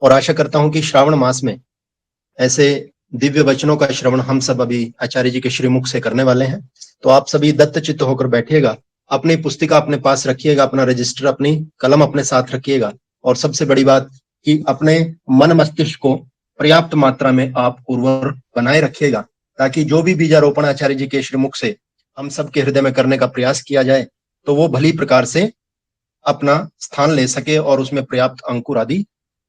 और आशा करता हूं कि श्रावण मास में ऐसे दिव्य वचनों का श्रवण हम सब अभी आचार्य जी के श्रीमुख से करने वाले हैं। तो आप सभी दत्तचित्त होकर बैठिएगा, अपनी पुस्तिका अपने पास रखिएगा, अपना रजिस्टर, अपनी कलम अपने साथ रखिएगा, और सबसे बड़ी बात कि अपने मन मस्तिष्क को पर्याप्त मात्रा में आप उर्वर बनाए रखिएगा, ताकि जो भी बीजारोपण आचार्य जी के श्रीमुख से हम सबके हृदय में करने का प्रयास किया जाए तो वो भली प्रकार से अपना स्थान ले सके और उसमें पर्याप्त अंकुर आदि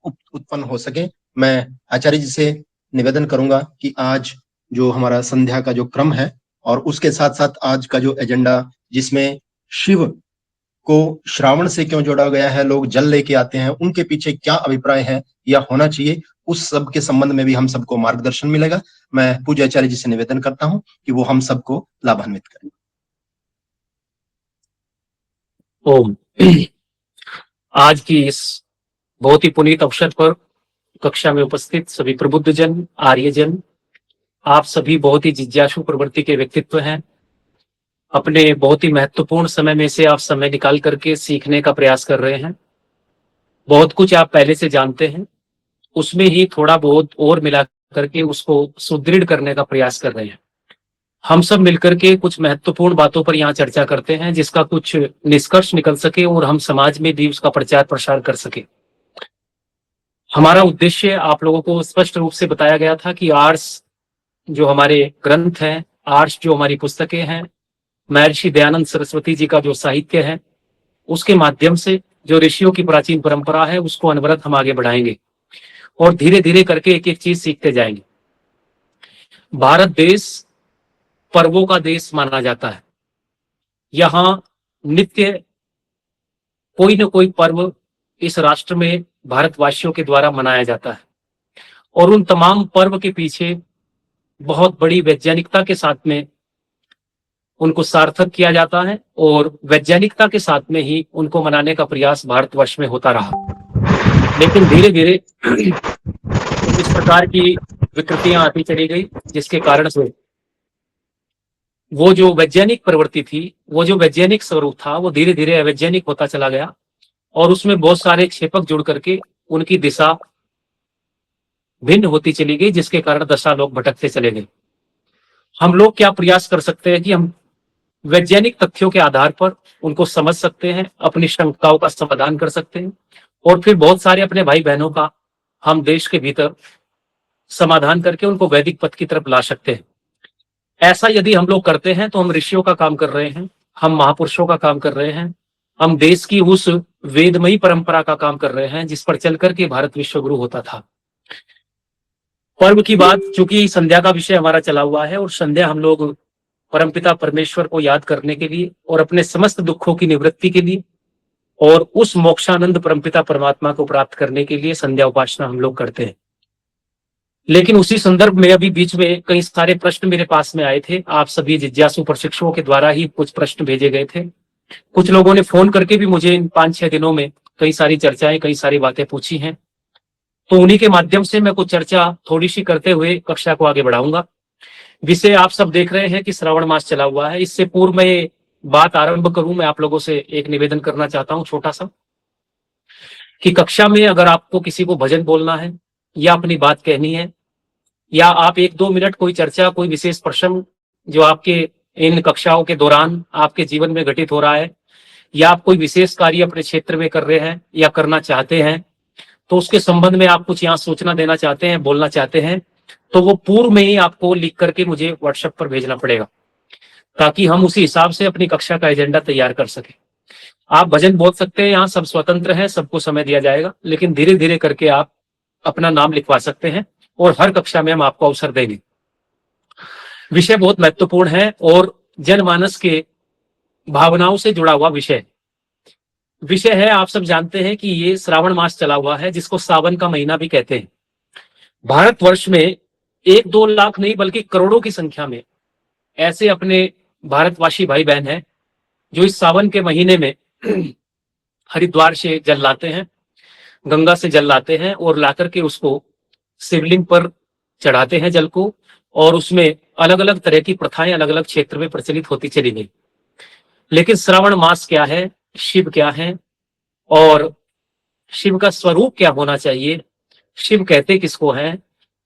उत्पन्न हो सके। मैं आचार्य जी से निवेदन करूंगा कि आज जो हमारा संध्या का जो क्रम है और उसके साथ साथ आज का जो एजेंडा, जिसमें शिव को श्रावण से क्यों जोड़ा गया है, लोग जल लेके आते हैं, उनके पीछे क्या अभिप्राय है या होना चाहिए, उस सब के संबंध में भी हम सबको मार्गदर्शन मिलेगा। मैं पूज्य आचार्य जी से निवेदन करता हूं कि वो हम सबको लाभान्वित करें। ओम। आज की इस बहुत ही पुनीत अवसर पर कक्षा में उपस्थित सभी प्रबुद्धजन, आर्यजन, आप सभी बहुत ही जिज्ञासु प्रवृत्ति के व्यक्तित्व हैं। अपने बहुत ही महत्वपूर्ण समय में से आप समय निकाल करके सीखने का प्रयास कर रहे हैं। बहुत कुछ आप पहले से जानते हैं, उसमें ही थोड़ा बहुत और मिला करके उसको सुदृढ़ करने का प्रयास कर रहे हैं। हम सब मिलकर के कुछ महत्वपूर्ण बातों पर यहाँ चर्चा करते हैं, जिसका कुछ निष्कर्ष निकल सके और हम समाज में भी उसका प्रचार प्रसार कर सके। हमारा उद्देश्य आप लोगों को स्पष्ट रूप से बताया गया था कि आर्ट्स जो हमारे ग्रंथ हैं, आर्ट्स जो हमारी पुस्तकें हैं, महर्षि दयानंद सरस्वती जी का जो साहित्य है, उसके माध्यम से जो ऋषियों की प्राचीन परंपरा है उसको अनवरत हम आगे बढ़ाएंगे और धीरे धीरे करके एक एक चीज सीखते जाएंगे। भारत देश पर्वों का देश माना जाता है। यहाँ नित्य कोई न कोई पर्व इस राष्ट्र में भारतवासियों के द्वारा मनाया जाता है और उन तमाम पर्व के पीछे बहुत बड़ी वैज्ञानिकता के साथ में उनको सार्थक किया जाता है और वैज्ञानिकता के साथ में ही उनको मनाने का प्रयास भारतवर्ष में होता रहा। लेकिन धीरे धीरे इस प्रकार की विकृतियां आती चली गई, जिसके कारण से वो जो वैज्ञानिक प्रवृत्ति थी, वो जो वैज्ञानिक स्वरूप था, वो धीरे धीरे अवैज्ञानिक होता चला गया और उसमें बहुत सारे क्षेपक जुड़ करके उनकी दिशा भिन्न होती चली गई, जिसके कारण दशा लोग भटकते चले गए। हम लोग क्या प्रयास कर सकते हैं कि हम वैज्ञानिक तथ्यों के आधार पर उनको समझ सकते हैं, अपनी शंकाओं का समाधान कर सकते हैं और फिर बहुत सारे अपने भाई बहनों का हम देश के भीतर समाधान करके उनको वैदिक पथ की तरफ ला सकते हैं। ऐसा यदि हम लोग करते हैं तो हम ऋषियों का काम कर रहे हैं, हम महापुरुषों का काम कर रहे हैं, हम देश की उस वेदमयी परंपरा का काम कर रहे हैं जिस पर चल करके भारत विश्वगुरु होता था। पर्व की बात, चूंकि संध्या का विषय हमारा चला हुआ है और संध्या हम लोग परमपिता परमेश्वर को याद करने के लिए और अपने समस्त दुखों की निवृत्ति के लिए और उस मोक्षानंद परमपिता परमात्मा को प्राप्त करने के लिए संध्या उपासना हम लोग करते हैं। लेकिन उसी संदर्भ में अभी बीच में कई सारे प्रश्न मेरे पास में आए थे। आप सभी जिज्ञासु प्रशिक्षकों के द्वारा ही कुछ प्रश्न भेजे गए थे। कुछ लोगों ने फोन करके भी मुझे इन 5-6 दिनों में कई सारी चर्चाएं, कई सारी बातें पूछी हैं, तो उन्हीं के माध्यम से मैं कुछ चर्चा थोड़ी सी करते हुए कक्षा को आगे बढ़ाऊंगा। विषय आप सब देख रहे हैं कि श्रावण मास चला हुआ है। इससे पूर्व मैं बात आरंभ करूं, मैं आप लोगों से एक निवेदन करना चाहता हूं छोटा सा, कि कक्षा में अगर आपको किसी को भजन बोलना है या अपनी बात कहनी है या आप 1-2 मिनट कोई चर्चा, कोई विशेष प्रश्न जो आपके इन कक्षाओं के दौरान आपके जीवन में घटित हो रहा है या आप कोई विशेष कार्य अपने क्षेत्र में कर रहे हैं या करना चाहते हैं, तो उसके संबंध में आप कुछ यहाँ सूचना देना चाहते हैं, बोलना चाहते हैं, तो वो पूर्व में ही आपको लिख करके मुझे व्हाट्सएप पर भेजना पड़ेगा ताकि हम उसी हिसाब से अपनी कक्षा का एजेंडा तैयार कर सके। आप भजन बोल सकते हैं, यहाँ सब स्वतंत्र है, सबको समय दिया जाएगा, लेकिन धीरे धीरे करके आप अपना नाम लिखवा सकते हैं और हर कक्षा में हम आपको अवसर देंगे। विषय बहुत महत्वपूर्ण है और जनमानस के भावनाओं से जुड़ा हुआ विषय है। आप सब जानते हैं कि ये श्रावण मास चला हुआ है, जिसको सावन का महीना भी कहते हैं। भारतवर्ष में 1-2 लाख नहीं बल्कि करोड़ों की संख्या में ऐसे अपने भारतवासी भाई बहन हैं जो इस सावन के महीने में हरिद्वार से जल लाते हैं, गंगा से जल लाते हैं और लाकर के उसको शिवलिंग पर चढ़ाते हैं जल को, और उसमें अलग अलग तरह की प्रथाएं अलग अलग क्षेत्र में प्रचलित होती चली गई। लेकिन श्रावण मास क्या है, शिव क्या है और शिव का स्वरूप क्या होना चाहिए, शिव कहते किसको हैं,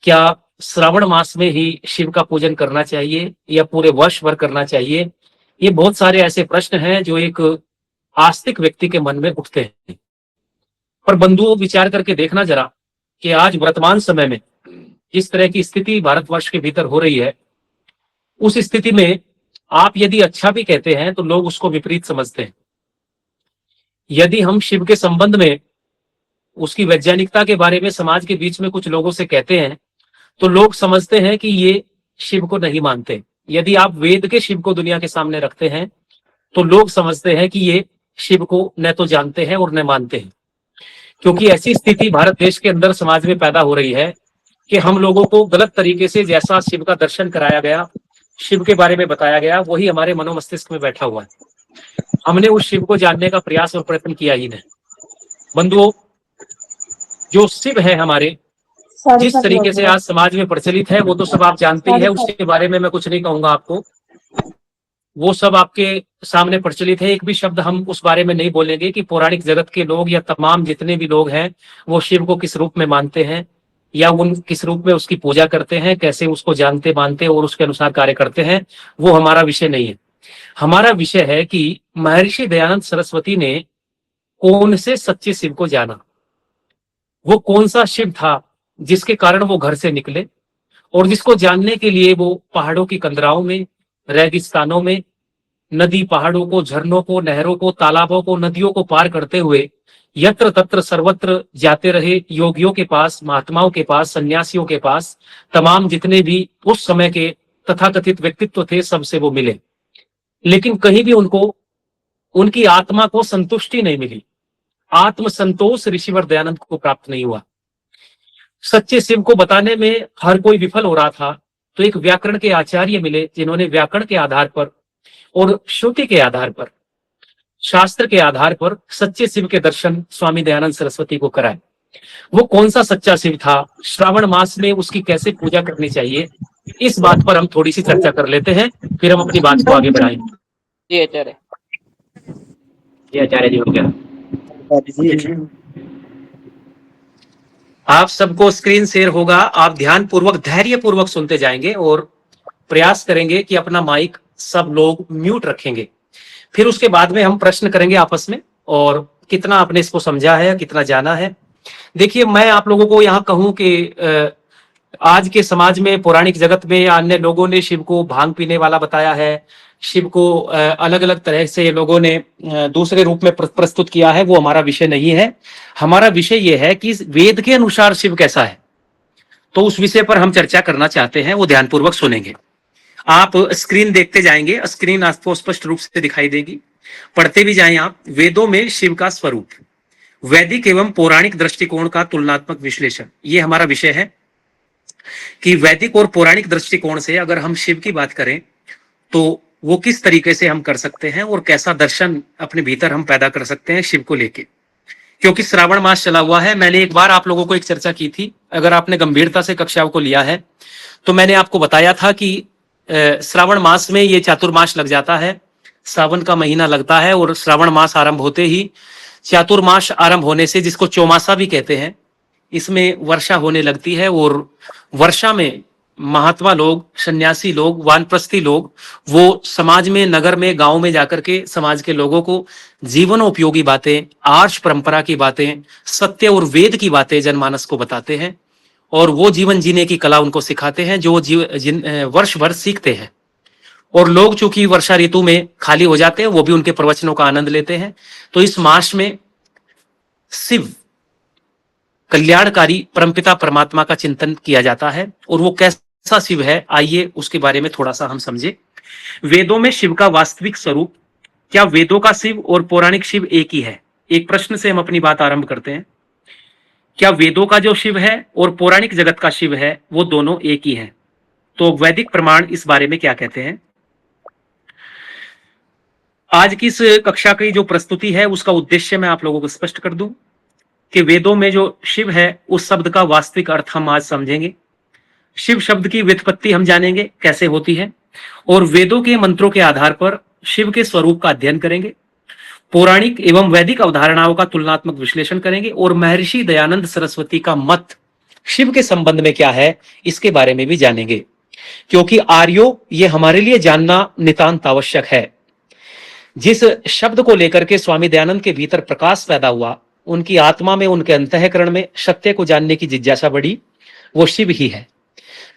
क्या श्रावण मास में ही शिव का पूजन करना चाहिए या पूरे वर्ष भर करना चाहिए? ये बहुत सारे ऐसे प्रश्न हैं जो एक आस्तिक व्यक्ति के मन में उठते हैं। पर बंधुओं, विचार करके देखना जरा कि आज वर्तमान समय में जिस तरह की स्थिति भारतवर्ष के भीतर हो रही है, उस स्थिति में आप यदि अच्छा भी कहते हैं तो लोग उसको विपरीत समझते हैं। यदि हम शिव के संबंध में उसकी वैज्ञानिकता के बारे में समाज के बीच में कुछ लोगों से कहते हैं तो लोग समझते हैं कि ये शिव को नहीं मानते। यदि आप वेद के शिव को दुनिया के सामने रखते हैं तो लोग समझते हैं कि ये शिव को न तो जानते हैं और न मानते हैं। क्योंकि ऐसी स्थिति भारत देश के अंदर समाज में पैदा हो रही है कि हम लोगों को गलत तरीके से जैसा शिव का दर्शन कराया गया, शिव के बारे में बताया गया, वही हमारे मनोमस्तिष्क में बैठा हुआ है। हमने उस शिव को जानने का प्रयास और प्रयत्न किया ही नहीं। बंधुओं, जो शिव है हमारे, जिस तरीके से आज समाज में प्रचलित है वो तो सब आप जानते ही है, उसके बारे में मैं कुछ नहीं कहूंगा आपको, वो सब आपके सामने प्रचलित है। एक भी शब्द हम उस बारे में नहीं बोलेंगे कि पौराणिक जगत के लोग या तमाम जितने भी लोग हैं वो शिव को किस रूप में मानते हैं या उन किस रूप में उसकी पूजा करते हैं, कैसे उसको जानते मानते और उसके अनुसार कार्य करते हैं, वो हमारा विषय नहीं है। हमारा विषय है कि महर्षि दयानंद सरस्वती ने कौन से सच्चे शिव को जाना, वो कौन सा शिव था जिसके कारण वो घर से निकले और जिसको जानने के लिए वो पहाड़ों की कंदराओं में, रेगिस्तानों में, नदी पहाड़ों को, झरनों को, नहरों को, तालाबों को, नदियों को पार करते हुए यत्र तत्र सर्वत्र जाते रहे। योगियों के पास, महात्माओं के पास, सन्यासियों के पास, तमाम जितने भी उस समय के तथाकथित व्यक्तित्व थे सबसे वो मिले, लेकिन कहीं भी उनको उनकी आत्मा को संतुष्टि नहीं मिली। आत्म संतोष ऋषिवर दयानंद को प्राप्त नहीं हुआ। सच्चे शिव को बताने में हर कोई विफल हो रहा था, तो एक व्याकरण के आचार्य मिले जिन्होंने व्याकरण के आधार पर और श्रुति के आधार पर, शास्त्र के आधार पर सच्चे शिव के दर्शन स्वामी दयानंद सरस्वती को कराए। वो कौन सा सच्चा शिव था, श्रावण मास में उसकी कैसे पूजा करनी चाहिए, इस बात पर हम थोड़ी सी चर्चा कर लेते हैं, फिर हम अपनी बात को आगे बढ़ाएंगे। जी आचार्य। जी आचार्य जी हो गया। आप सबको स्क्रीन शेयर होगा, आप ध्यान पूर्वक, धैर्य पूर्वक सुनते जाएंगे और प्रयास करेंगे कि अपना माइक सब लोग म्यूट रखेंगे। फिर उसके बाद में हम प्रश्न करेंगे आपस में और कितना आपने इसको समझा है, कितना जाना है। देखिए, मैं आप लोगों को यहाँ कहूं कि आज के समाज में, पौराणिक जगत में अन्य लोगों ने शिव को भांग पीने वाला बताया है, शिव को अलग अलग तरह से लोगों ने दूसरे रूप में प्रस्तुत किया है। वो हमारा विषय नहीं है। हमारा विषय यह है कि वेद के अनुसार शिव कैसा है, तो उस विषय पर हम चर्चा करना चाहते हैं, वो ध्यानपूर्वक सुनेंगे। आप स्क्रीन देखते जाएंगे, स्क्रीन आपको स्पष्ट रूप से दिखाई देगी, पढ़ते भी जाएं आप। वेदों में शिव का स्वरूप, वैदिक एवं पौराणिक दृष्टिकोण का तुलनात्मक विश्लेषण, ये हमारा विषय है कि वैदिक और पौराणिक दृष्टिकोण से अगर हम शिव की बात करें तो वो किस तरीके से हम कर सकते हैं और कैसा दर्शन अपने भीतर हम पैदा कर सकते हैं शिव को लेके। क्योंकि श्रावण मास चला हुआ है, मैंने एक बार आप लोगों को एक चर्चा की थी, अगर आपने गंभीरता से कक्षाओं को लिया है तो मैंने आपको बताया था कि श्रावण मास में ये चातुर्मास लग जाता है, सावन का महीना लगता है और श्रावण मास आरंभ होते ही चातुर्मास आरंभ होने से, जिसको चौमासा भी कहते हैं, इसमें वर्षा होने लगती है और वर्षा में महात्मा लोग, सन्यासी लोग, वानप्रस्थी लोग, वो समाज में, नगर में, गांव में जाकर के समाज के लोगों को जीवनोपयोगी बातें, आर्ष परंपरा की बातें, सत्य और वेद की बातें जनमानस को बताते हैं और वो जीवन जीने की कला उनको सिखाते हैं जो वर्ष भर सीखते हैं। और लोग चूंकि वर्षा ऋतु में खाली हो जाते हैं, वो भी उनके प्रवचनों का आनंद लेते हैं। तो इस मास में शिव कल्याणकारी परमपिता परमात्मा का चिंतन किया जाता है और वो कैसा शिव है, आइए उसके बारे में थोड़ा सा हम समझे। वेदों में शिव का वास्तविक स्वरूप, क्या वेदों का शिव और पौराणिक शिव एक ही है? एक प्रश्न से हम अपनी बात आरंभ करते हैं। क्या वेदों का जो शिव है और पौराणिक जगत का शिव है वो दोनों एक ही है? तो वैदिक प्रमाण इस बारे में क्या कहते हैं? आज की इस कक्षा की जो प्रस्तुति है उसका उद्देश्य मैं आप लोगों को स्पष्ट कर दूं कि वेदों में जो शिव है उस शब्द का वास्तविक अर्थ हम आज समझेंगे। शिव शब्द की व्युत्पत्ति हम जानेंगे कैसे होती है और वेदों के मंत्रों के आधार पर शिव के स्वरूप का अध्ययन करेंगे। पौराणिक एवं वैदिक अवधारणाओं का तुलनात्मक विश्लेषण करेंगे और महर्षि दयानंद सरस्वती का मत शिव के संबंध में क्या है इसके बारे में भी जानेंगे, क्योंकि आर्यो ये हमारे लिए जानना नितांत आवश्यक है। जिस शब्द को लेकर के स्वामी दयानंद के भीतर प्रकाश पैदा हुआ, उनकी आत्मा में, उनके अंतःकरण में सत्य को जानने की जिज्ञासा बढ़ी, वो शिव ही है।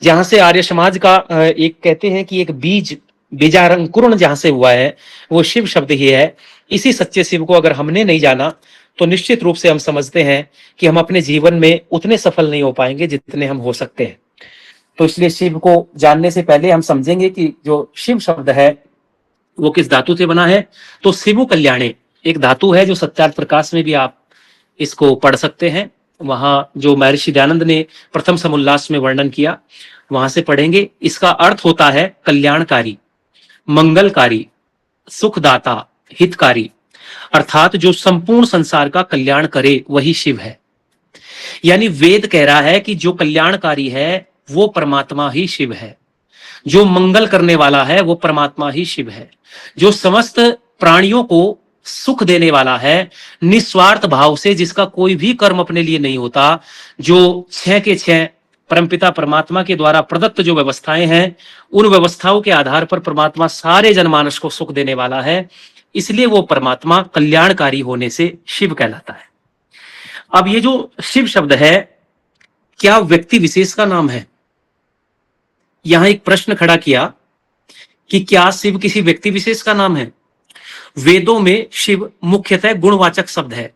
जहां से आर्य समाज का एक कहते हैं कि एक बीजांकुरण जहां से हुआ है वो शिव शब्द ही है। इसी सच्चे शिव को अगर हमने नहीं जाना तो निश्चित रूप से हम समझते हैं कि हम अपने जीवन में उतने सफल नहीं हो पाएंगे जितने हम हो सकते हैं। तो इसलिए शिव को जानने से पहले हम समझेंगे कि जो शिव शब्द है वो किस धातु से बना है। तो शिवु कल्याणे एक धातु है जो सत्यार्थ प्रकाश में भी आप इसको पढ़ सकते हैं। वहां जो महर्षि दयानंद ने प्रथम समुल्लास में वर्णन किया वहां से पढ़ेंगे। इसका अर्थ होता है कल्याणकारी, मंगलकारी, सुखदाता, हितकारी, अर्थात जो संपूर्ण संसार का कल्याण करे वही शिव है। यानी वेद कह रहा है कि जो कल्याणकारी है वो परमात्मा ही शिव है, जो मंगल करने वाला है वो परमात्मा ही शिव है, जो समस्त प्राणियों को सुख देने वाला है निस्वार्थ भाव से, जिसका कोई भी कर्म अपने लिए नहीं होता, जो 6 के 6 परमपिता परमात्मा के द्वारा प्रदत्त जो व्यवस्थाएं हैं उन व्यवस्थाओं के आधार पर परमात्मा सारे जनमानस को सुख देने वाला है, इसलिए वो परमात्मा कल्याणकारी होने से शिव कहलाता है। अब ये जो शिव शब्द है क्या व्यक्ति विशेष का नाम है? यहां एक प्रश्न खड़ा किया कि क्या शिव किसी व्यक्ति विशेष का नाम है? वेदों में शिव मुख्यतः गुणवाचक शब्द है,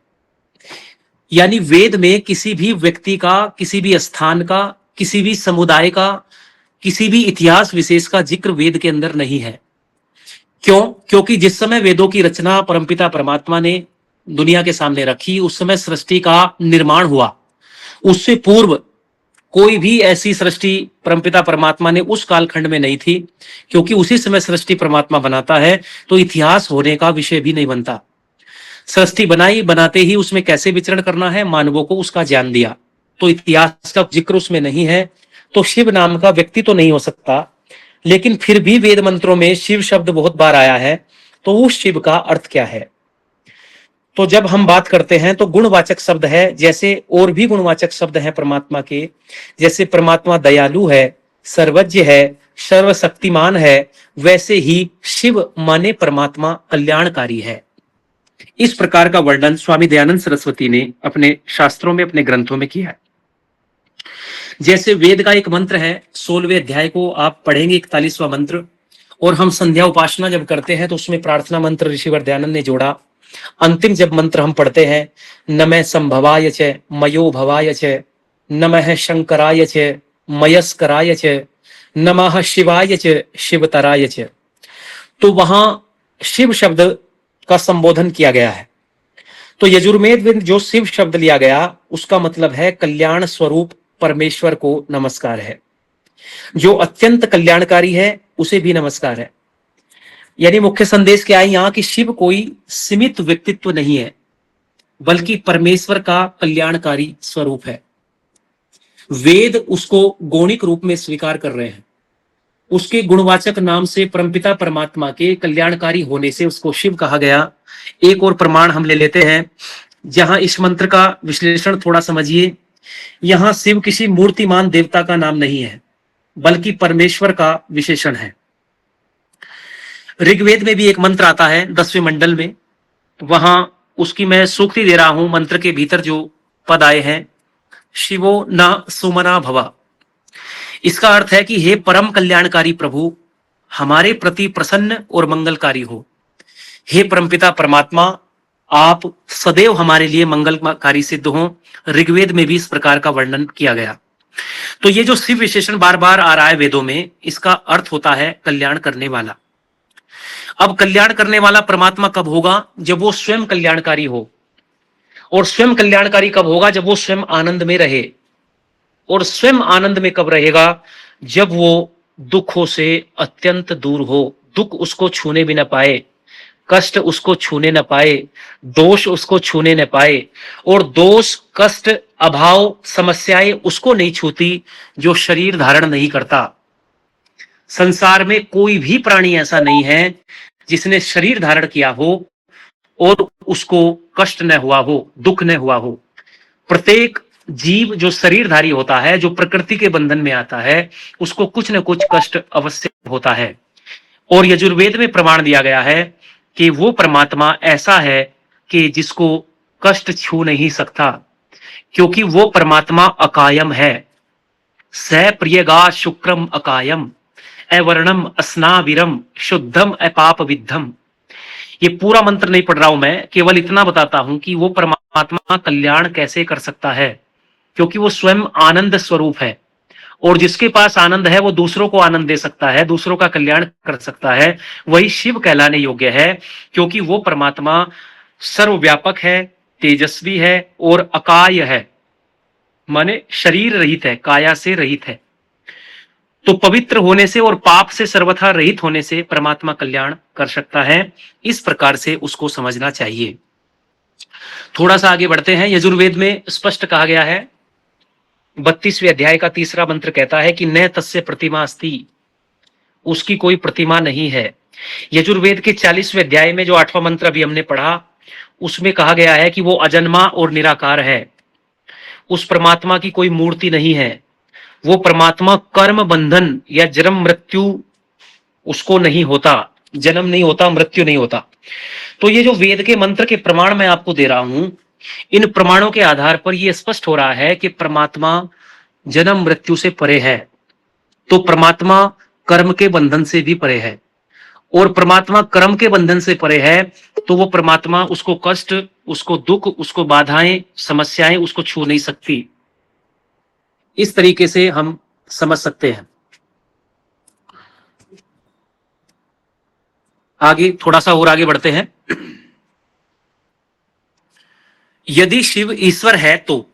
यानी वेद में किसी भी व्यक्ति का, किसी भी स्थान का, किसी भी समुदाय का, किसी भी इतिहास विशेष का जिक्र वेद के अंदर नहीं है। क्यों? क्योंकि जिस समय वेदों की रचना परमपिता परमात्मा ने दुनिया के सामने रखी उस समय सृष्टि का निर्माण हुआ, उससे पूर्व कोई भी ऐसी सृष्टि परमपिता परमात्मा ने उस कालखंड में नहीं थी, क्योंकि उसी समय सृष्टि परमात्मा बनाता है तो इतिहास होने का विषय भी नहीं बनता। सृष्टि बनाई, बनाते ही उसमें कैसे विचरण करना है मानवों को उसका ज्ञान दिया, तो इतिहास का जिक्र उसमें नहीं है, तो शिव नाम का व्यक्ति तो नहीं हो सकता। लेकिन फिर भी वेद मंत्रों में शिव शब्द बहुत बार आया है, तो उस शिव का अर्थ क्या है? तो जब हम बात करते हैं तो गुणवाचक शब्द है, जैसे और भी गुणवाचक शब्द हैं परमात्मा के, जैसे परमात्मा दयालु है, सर्वज्ञ है, सर्वशक्तिमान है, वैसे ही शिव माने परमात्मा कल्याणकारी है। इस प्रकार का वर्णन स्वामी दयानंद सरस्वती ने अपने शास्त्रों में, अपने ग्रंथों में किया है। जैसे वेद का एक मंत्र है, 16वें अध्याय को आप पढ़ेंगे, 41वां मंत्र, और हम संध्या उपासना जब करते हैं तो उसमें प्रार्थना मंत्र ऋषिवर दयानंद ने जोड़ा। अंतिम जब मंत्र हम पढ़ते हैं, नमः संभवाय च मयो भवाय च, नमः शंकराय च मयस्कराय च, नमः शिवाय च शिवतराय च, तो वहां शिव शब्द का संबोधन किया गया है। तो यजुर्वेद में जो शिव शब्द लिया गया उसका मतलब है कल्याण स्वरूप परमेश्वर को नमस्कार है, जो अत्यंत कल्याणकारी है उसे भी नमस्कार है। यानी मुख्य संदेश क्या है यहाँ कि शिव कोई सीमित व्यक्तित्व नहीं है, बल्कि परमेश्वर का कल्याणकारी स्वरूप है। वेद उसको गौणिक रूप में स्वीकार कर रहे हैं, उसके गुणवाचक नाम से परमपिता परमात्मा के कल्याणकारी होने से उसको शिव कहा गया। एक और प्रमाण हम ले लेते हैं, जहां इस मंत्र का विश्लेषण थोड़ा समझिए। यहां शिव किसी मूर्तिमान देवता का नाम नहीं है, बल्कि परमेश्वर का विशेषण है। ऋग्वेद में भी एक मंत्र आता है 10वें मंडल में, वहां उसकी मैं सूक्ति दे रहा हूं। मंत्र के भीतर जो पद आए हैं, शिवो न सुमना भवा, इसका अर्थ है कि हे परम कल्याणकारी प्रभु, हमारे प्रति प्रसन्न और मंगलकारी हो। हे परमपिता परमात्मा, आप सदैव हमारे लिए मंगलकारी सिद्ध हो। ऋग्वेद में भी इस प्रकार का वर्णन किया गया। तो ये जो शिव विशेषण बार बार आ रहा है वेदों में, इसका अर्थ होता है कल्याण करने वाला। अब कल्याण करने वाला परमात्मा कब होगा? जब वो स्वयं कल्याणकारी हो। और स्वयं कल्याणकारी कब होगा? जब वो स्वयं आनंद में रहे। और स्वयं आनंद में कब रहेगा? जब वो दुखों से अत्यंत दूर हो, दुख उसको छूने भी न पाए, कष्ट उसको छूने न पाए, दोष उसको छूने न पाए। और दोष, कष्ट, अभाव, समस्याएं उसको नहीं छूती जो शरीर धारण नहीं करता। संसार में कोई भी प्राणी ऐसा नहीं है जिसने शरीर धारण किया हो और उसको कष्ट न हुआ हो, दुख न हुआ हो। प्रत्येक जीव जो शरीरधारी होता है, जो प्रकृति के बंधन में आता है, उसको कुछ न कुछ कष्ट अवश्य होता है। और यजुर्वेद में प्रमाण दिया गया है कि वो परमात्मा ऐसा है कि जिसको कष्ट छू नहीं सकता, क्योंकि वो परमात्मा अकायम है। स प्रियगा शुक्रम अकायम, अवर्णम अस्नाविरम, शुद्धम अपाप विद्धम। ये पूरा मंत्र नहीं पढ़ रहा हूं मैं, केवल इतना बताता हूं कि वो परमात्मा कल्याण कैसे कर सकता है, क्योंकि वो स्वयं आनंद स्वरूप है। और जिसके पास आनंद है वो दूसरों को आनंद दे सकता है, दूसरों का कल्याण कर सकता है। वही शिव कहलाने योग्य है, क्योंकि वो परमात्मा सर्वव्यापक है, तेजस्वी है और अकाय है, माने शरीर रहित है, काया से रहित है। तो पवित्र होने से और पाप से सर्वथा रहित होने से परमात्मा कल्याण कर सकता है। इस प्रकार से उसको समझना चाहिए। थोड़ा सा आगे बढ़ते हैं। यजुर्वेद में स्पष्ट कहा गया है, 32वें अध्याय का 3रा मंत्र कहता है कि न तस्य प्रतिमा अस्ति, उसकी कोई प्रतिमा नहीं है। यजुर्वेद के 40वें अध्याय में जो 8वां मंत्र अभी हमने पढ़ा, उसमें कहा गया है कि वो अजन्मा और निराकार है। उस परमात्मा की कोई मूर्ति नहीं है। वो परमात्मा कर्म बंधन या जन्म मृत्यु उसको नहीं होता, जन्म नहीं होता, मृत्यु नहीं होता। तो ये जो वेद के मंत्र के प्रमाण मैं आपको दे रहा हूं, इन प्रमाणों के आधार पर यह स्पष्ट हो रहा है कि परमात्मा जन्म मृत्यु से परे है। तो परमात्मा कर्म के बंधन से भी परे है, और परमात्मा कर्म के बंधन से परे है, तो वो परमात्मा, उसको कष्ट, उसको दुख, उसको बाधाएं, समस्याएं उसको छू नहीं सकती। इस तरीके से हम समझ सकते हैं। आगे थोड़ा सा और आगे बढ़ते हैं। यदि शिव ईश्वर है तो,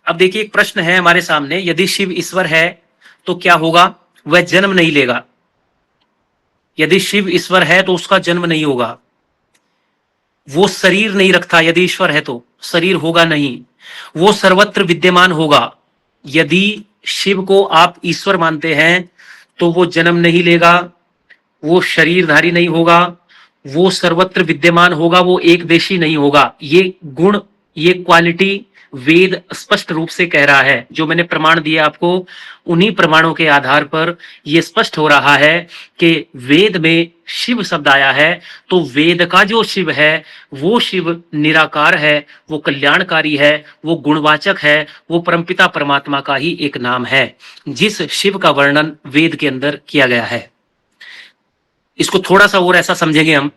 अब देखिए एक प्रश्न है हमारे सामने, यदि शिव ईश्वर है तो क्या होगा? वह जन्म नहीं लेगा। यदि शिव ईश्वर है तो उसका जन्म नहीं होगा। वो शरीर नहीं रखता, यदि ईश्वर है तो शरीर होगा नहीं। वो सर्वत्र विद्यमान होगा। यदि शिव को आप ईश्वर मानते हैं तो वो जन्म नहीं लेगा, वो शरीरधारी नहीं होगा, वो सर्वत्र विद्यमान होगा, वो एक देशी नहीं होगा। ये गुण, ये क्वालिटी वेद स्पष्ट रूप से कह रहा है। जो मैंने प्रमाण दिए आपको, उन्हीं प्रमाणों के आधार पर यह स्पष्ट हो रहा है कि वेद में शिव शब्द आया है तो वेद का जो शिव है वो शिव निराकार है, वो कल्याणकारी है, वो गुणवाचक है, वो परमपिता परमात्मा का ही एक नाम है, जिस शिव का वर्णन वेद के अंदर किया गया है। इसको थोड़ा सा और ऐसा समझेंगे हम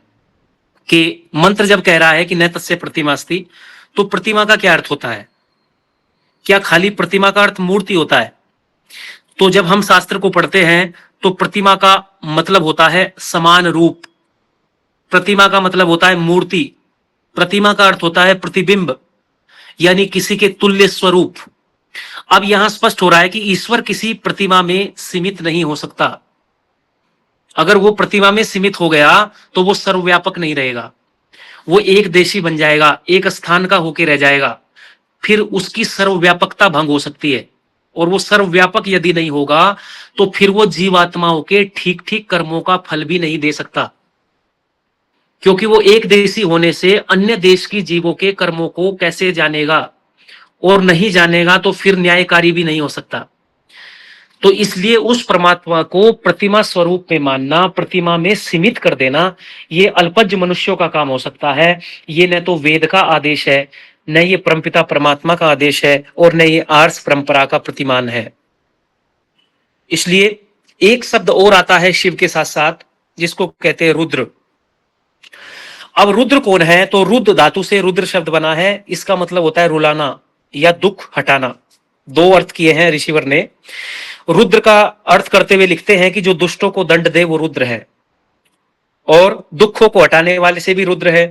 कि मंत्र जब कह रहा है कि न तस्य प्रतिमा अस्ति, तो प्रतिमा का क्या अर्थ होता है? क्या खाली प्रतिमा का अर्थ मूर्ति होता है? तो जब हम शास्त्र को पढ़ते हैं तो प्रतिमा का मतलब होता है समान रूप। प्रतिमा का मतलब होता है मूर्ति। प्रतिमा का अर्थ होता है प्रतिबिंब, यानी किसी के तुल्य स्वरूप। अब यहां स्पष्ट हो रहा है कि ईश्वर किसी प्रतिमा में सीमित नहीं हो सकता। अगर वो प्रतिमा में सीमित हो गया तो वो सर्वव्यापक नहीं रहेगा, वो एक देशी बन जाएगा, एक स्थान का होके रह जाएगा। फिर उसकी सर्वव्यापकता भंग हो सकती है, और वो सर्वव्यापक यदि नहीं होगा तो फिर वो जीवात्माओं के ठीक ठीक कर्मों का फल भी नहीं दे सकता, क्योंकि वो एक देशी होने से अन्य देश की जीवों के कर्मों को कैसे जानेगा, और नहीं जानेगा तो फिर न्यायकारी भी नहीं हो सकता। तो इसलिए उस परमात्मा को प्रतिमा स्वरूप में मानना, प्रतिमा में सीमित कर देना, ये अल्पज्ञ मनुष्यों का काम हो सकता है। ये न तो वेद का आदेश है, न ये परमपिता परमात्मा का आदेश है, और न ये आर्ष परंपरा का प्रतिमान है। इसलिए एक शब्द और आता है शिव के साथ साथ, जिसको कहते हैं रुद्र। अब रुद्र कौन है? तो रुद्र धातु से रुद्र शब्द बना है। इसका मतलब होता है रुलाना या दुख हटाना। दो अर्थ किए हैं ऋषिवर ने। रुद्र का अर्थ करते हुए लिखते हैं कि जो दुष्टों को दंड दे वो रुद्र है, और दुखों को हटाने वाले से भी रुद्र है।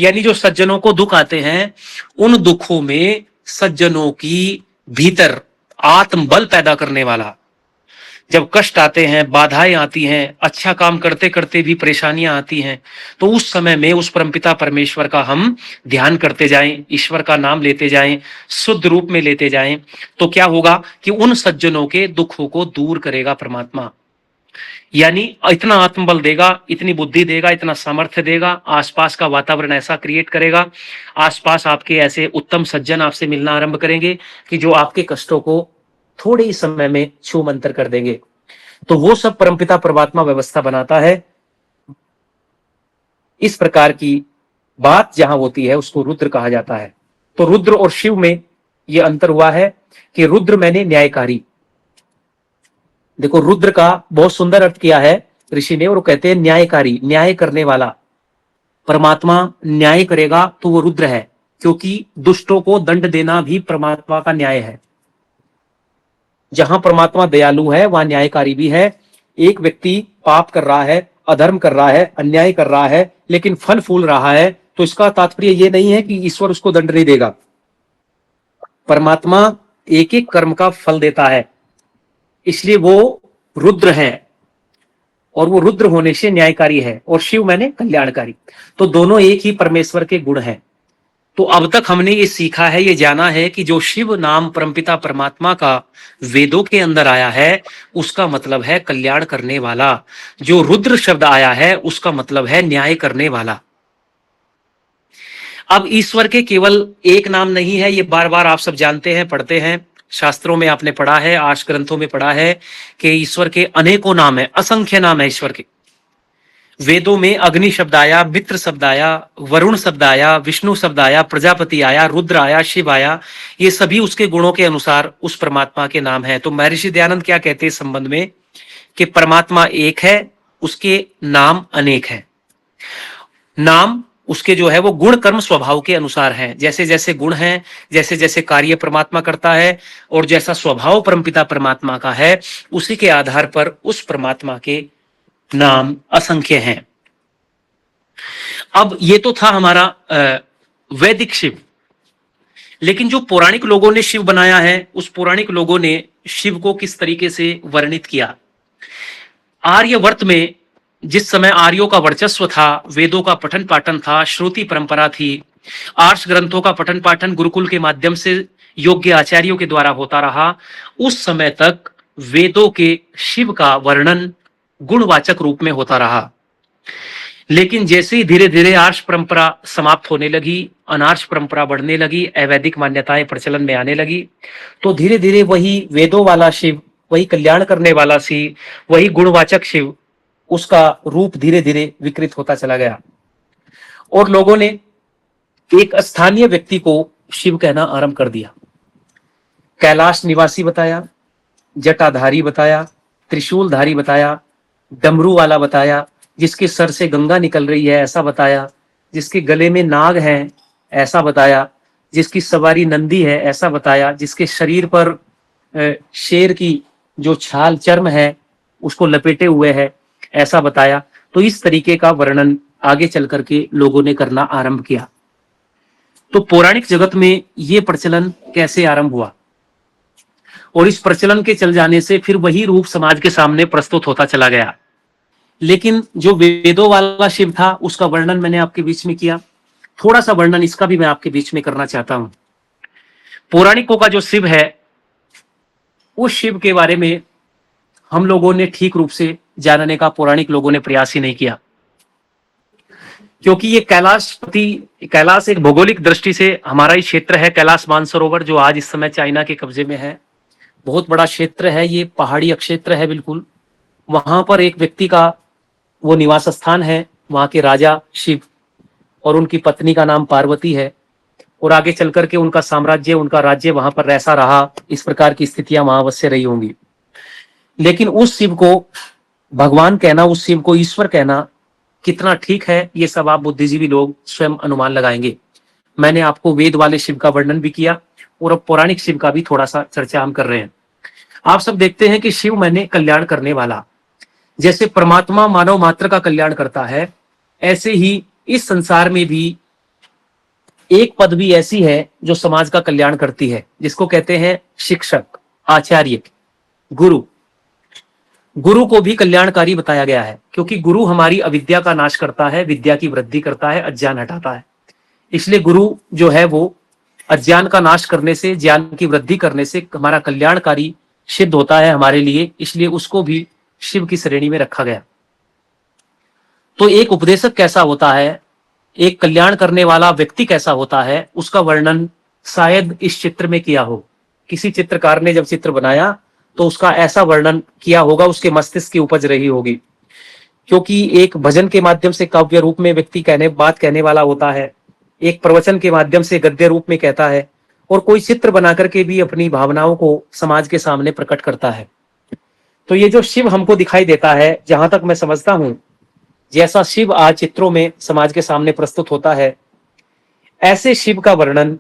यानी जो सज्जनों को दुख आते हैं, उन दुखों में सज्जनों की भीतर आत्मबल पैदा करने वाला, जब कष्ट आते हैं, बाधाएं आती हैं, अच्छा काम करते करते भी परेशानियां आती हैं, तो उस समय में उस परमपिता परमेश्वर का हम ध्यान करते जाएं, ईश्वर का नाम लेते जाएं, शुद्ध रूप में लेते जाएं, तो क्या होगा कि उन सज्जनों के दुखों को दूर करेगा परमात्मा। यानी इतना आत्मबल देगा, इतनी बुद्धि देगा, इतना सामर्थ्य देगा, आसपास का वातावरण ऐसा क्रिएट करेगा, आसपास आपके ऐसे उत्तम सज्जन आपसे मिलना आरंभ करेंगे कि जो आपके कष्टों को थोड़े ही समय में छू मंतर कर देंगे। तो वो सब परमपिता परमात्मा व्यवस्था बनाता है। इस प्रकार की बात जहां होती है उसको रुद्र कहा जाता है। तो रुद्र और शिव में यह अंतर हुआ है कि रुद्र मैंने न्यायकारी। देखो रुद्र का बहुत सुंदर अर्थ किया है ऋषि ने, और वो कहते हैं न्यायकारी, न्याय करने वाला। परमात्मा न्याय करेगा तो वो रुद्र है, क्योंकि दुष्टों को दंड देना भी परमात्मा का न्याय है। जहां परमात्मा दयालु है वहां न्यायकारी भी है। एक व्यक्ति पाप कर रहा है, अधर्म कर रहा है, अन्याय कर रहा है, लेकिन फल फूल रहा है, तो इसका तात्पर्य यह नहीं है कि ईश्वर उसको दंड नहीं देगा। परमात्मा एक एक कर्म का फल देता है, इसलिए वो रुद्र है, और वो रुद्र होने से न्यायकारी है, और शिव मैंने कल्याणकारी। तो दोनों एक ही परमेश्वर के गुण हैं। तो अब तक हमने ये सीखा है, ये जाना है कि जो शिव नाम परमपिता परमात्मा का वेदों के अंदर आया है उसका मतलब है कल्याण करने वाला। जो रुद्र शब्द आया है उसका मतलब है न्याय करने वाला। अब ईश्वर के केवल एक नाम नहीं है, ये बार बार आप सब जानते हैं, पढ़ते हैं, शास्त्रों में आपने पढ़ा है, आर्ष ग्रंथों में पढ़ा है कि ईश्वर के अनेकों नाम है, असंख्य नाम है ईश्वर के। वेदों में अग्नि शब्द आया, मित्र शब्द आया, वरुण शब्द आया, विष्णु शब्द आया, प्रजापति आया, रुद्र आया, शिव आया। ये सभी उसके गुणों के अनुसार उस परमात्मा के नाम है। तो महर्षि दयानंद क्या कहते हैं इस संबंध में कि परमात्मा एक है, उसके नाम अनेक है। नाम उसके जो है वो गुण कर्म स्वभाव के अनुसार है। जैसे जैसे गुण हैं, जैसे जैसे कार्य परमात्मा करता है, और जैसा स्वभाव परमपिता परमात्मा का है, उसी के आधार पर उस परमात्मा के नाम असंख्य हैं। अब ये तो था हमारा वैदिक शिव। लेकिन जो पौराणिक लोगों ने शिव बनाया है, उस पौराणिक लोगों ने शिव को किस तरीके से वर्णित किया। आर्यवर्त में जिस समय आर्यों का वर्चस्व था, वेदों का पठन पाठन था, श्रुति परंपरा थी, आर्ष ग्रंथों का पठन पाठन गुरुकुल के माध्यम से योग्य आचार्यों के द्वारा होता रहा, उस समय तक वेदों के शिव का वर्णन गुणवाचक रूप में होता रहा। लेकिन जैसे ही धीरे धीरे आर्ष परंपरा समाप्त होने लगी, अनार्ष परंपरा बढ़ने लगी, अवैदिक मान्यताएं प्रचलन में आने लगी, तो धीरे धीरे वही वेदों वाला शिव, वही कल्याण करने वाला शिव, वही गुणवाचक शिव, उसका रूप धीरे धीरे विकृत होता चला गया। और लोगों ने एक स्थानीय व्यक्ति को शिव कहना आरंभ कर दिया। कैलाश निवासी बताया, जटाधारी बताया, त्रिशूलधारी बताया, डमरू वाला बताया, जिसके सर से गंगा निकल रही है ऐसा बताया, जिसके गले में नाग है ऐसा बताया, जिसकी सवारी नंदी है ऐसा बताया, जिसके शरीर पर शेर की जो छाल चर्म है उसको लपेटे हुए है ऐसा बताया। तो इस तरीके का वर्णन आगे चल करके लोगों ने करना आरंभ किया। तो पौराणिक जगत में ये प्रचलन कैसे आरंभ हुआ, और इस प्रचलन के चल जाने से फिर वही रूप समाज के सामने प्रस्तुत होता चला गया। लेकिन जो वेदों वाला शिव था उसका वर्णन मैंने आपके बीच में किया, थोड़ा सा वर्णन इसका भी मैं आपके बीच में करना चाहता हूं। पौराणिकों का जो शिव है, उस शिव के बारे में हम लोगों ने ठीक रूप से जानने का पौराणिक लोगों ने प्रयास ही नहीं किया, क्योंकि ये कैलाश एक भौगोलिक दृष्टि से हमारा ही क्षेत्र है। कैलाश मानसरोवर जो आज इस समय चाइना के कब्जे में है, बहुत बड़ा क्षेत्र है, ये पहाड़ी क्षेत्र है बिल्कुल। वहां पर एक व्यक्ति का वो निवास स्थान है, वहां के राजा शिव, और उनकी पत्नी का नाम पार्वती है, और आगे चल करके उनका साम्राज्य, उनका राज्य वहां पर ऐसा रहा। इस प्रकार की स्थितियां वहां अवश्य रही होंगी। लेकिन उस शिव को भगवान कहना, उस शिव को ईश्वर कहना कितना ठीक है, ये सब आप बुद्धिजीवी लोग स्वयं अनुमान लगाएंगे। मैंने आपको वेद वाले शिव का वर्णन भी किया, और अब पौराणिक शिव का भी थोड़ा सा चर्चा हम कर रहे हैं। आप सब देखते हैं कि शिव मैंने कल्याण करने वाला। जैसे परमात्मा मानव मात्र का कल्याण करता है, ऐसे ही इस संसार में भी एक पदवी ऐसी है जो समाज का कल्याण करती है, जिसको कहते हैं शिक्षक, आचार्य, गुरु। गुरु को भी कल्याणकारी बताया गया है, क्योंकि गुरु हमारी अविद्या का नाश करता है, विद्या की वृद्धि करता है, अज्ञान हटाता है। इसलिए गुरु जो है वो अज्ञान का नाश करने से, ज्ञान की वृद्धि करने से हमारा कल्याणकारी सिद्ध होता है हमारे लिए। इसलिए उसको भी शिव की श्रेणी में रखा गया। तो एक उपदेशक कैसा होता है, एक कल्याण करने वाला व्यक्ति कैसा होता है, उसका वर्णन शायद इस चित्र में किया हो। किसी चित्रकार ने जब चित्र बनाया तो उसका ऐसा वर्णन किया होगा, उसके मस्तिष्क की उपज रही होगी। क्योंकि एक भजन के माध्यम से काव्य रूप में व्यक्ति बात कहने वाला होता है, एक प्रवचन के माध्यम से गद्य रूप में कहता है, और कोई चित्र बना करके भी अपनी भावनाओं को समाज के सामने प्रकट करता है। तो ये जो शिव हमको दिखाई देता है, जहां तक मैं समझता हूं, जैसा शिव आज चित्रों में समाज के सामने प्रस्तुत होता है, ऐसे शिव का वर्णन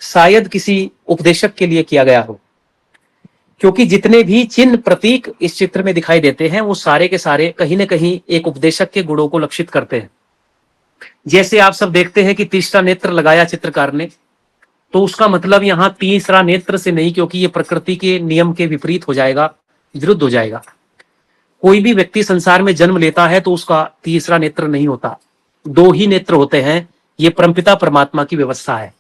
शायद किसी उपदेशक के लिए किया गया हो। क्योंकि जितने भी चिन्ह प्रतीक इस चित्र में दिखाई देते हैं, वो सारे के सारे कहीं ना कहीं एक उपदेशक के गुणों को लक्षित करते हैं। जैसे आप सब देखते हैं कि तीसरा नेत्र लगाया चित्रकार ने, तो उसका मतलब यहां तीसरा नेत्र से नहीं, क्योंकि ये प्रकृति के नियम के विपरीत हो जाएगा, विरुद्ध हो जाएगा। कोई भी व्यक्ति संसार में जन्म लेता है तो उसका तीसरा नेत्र नहीं होता, 2 ही नेत्र होते हैं। ये परमपिता परमात्मा की व्यवस्था है,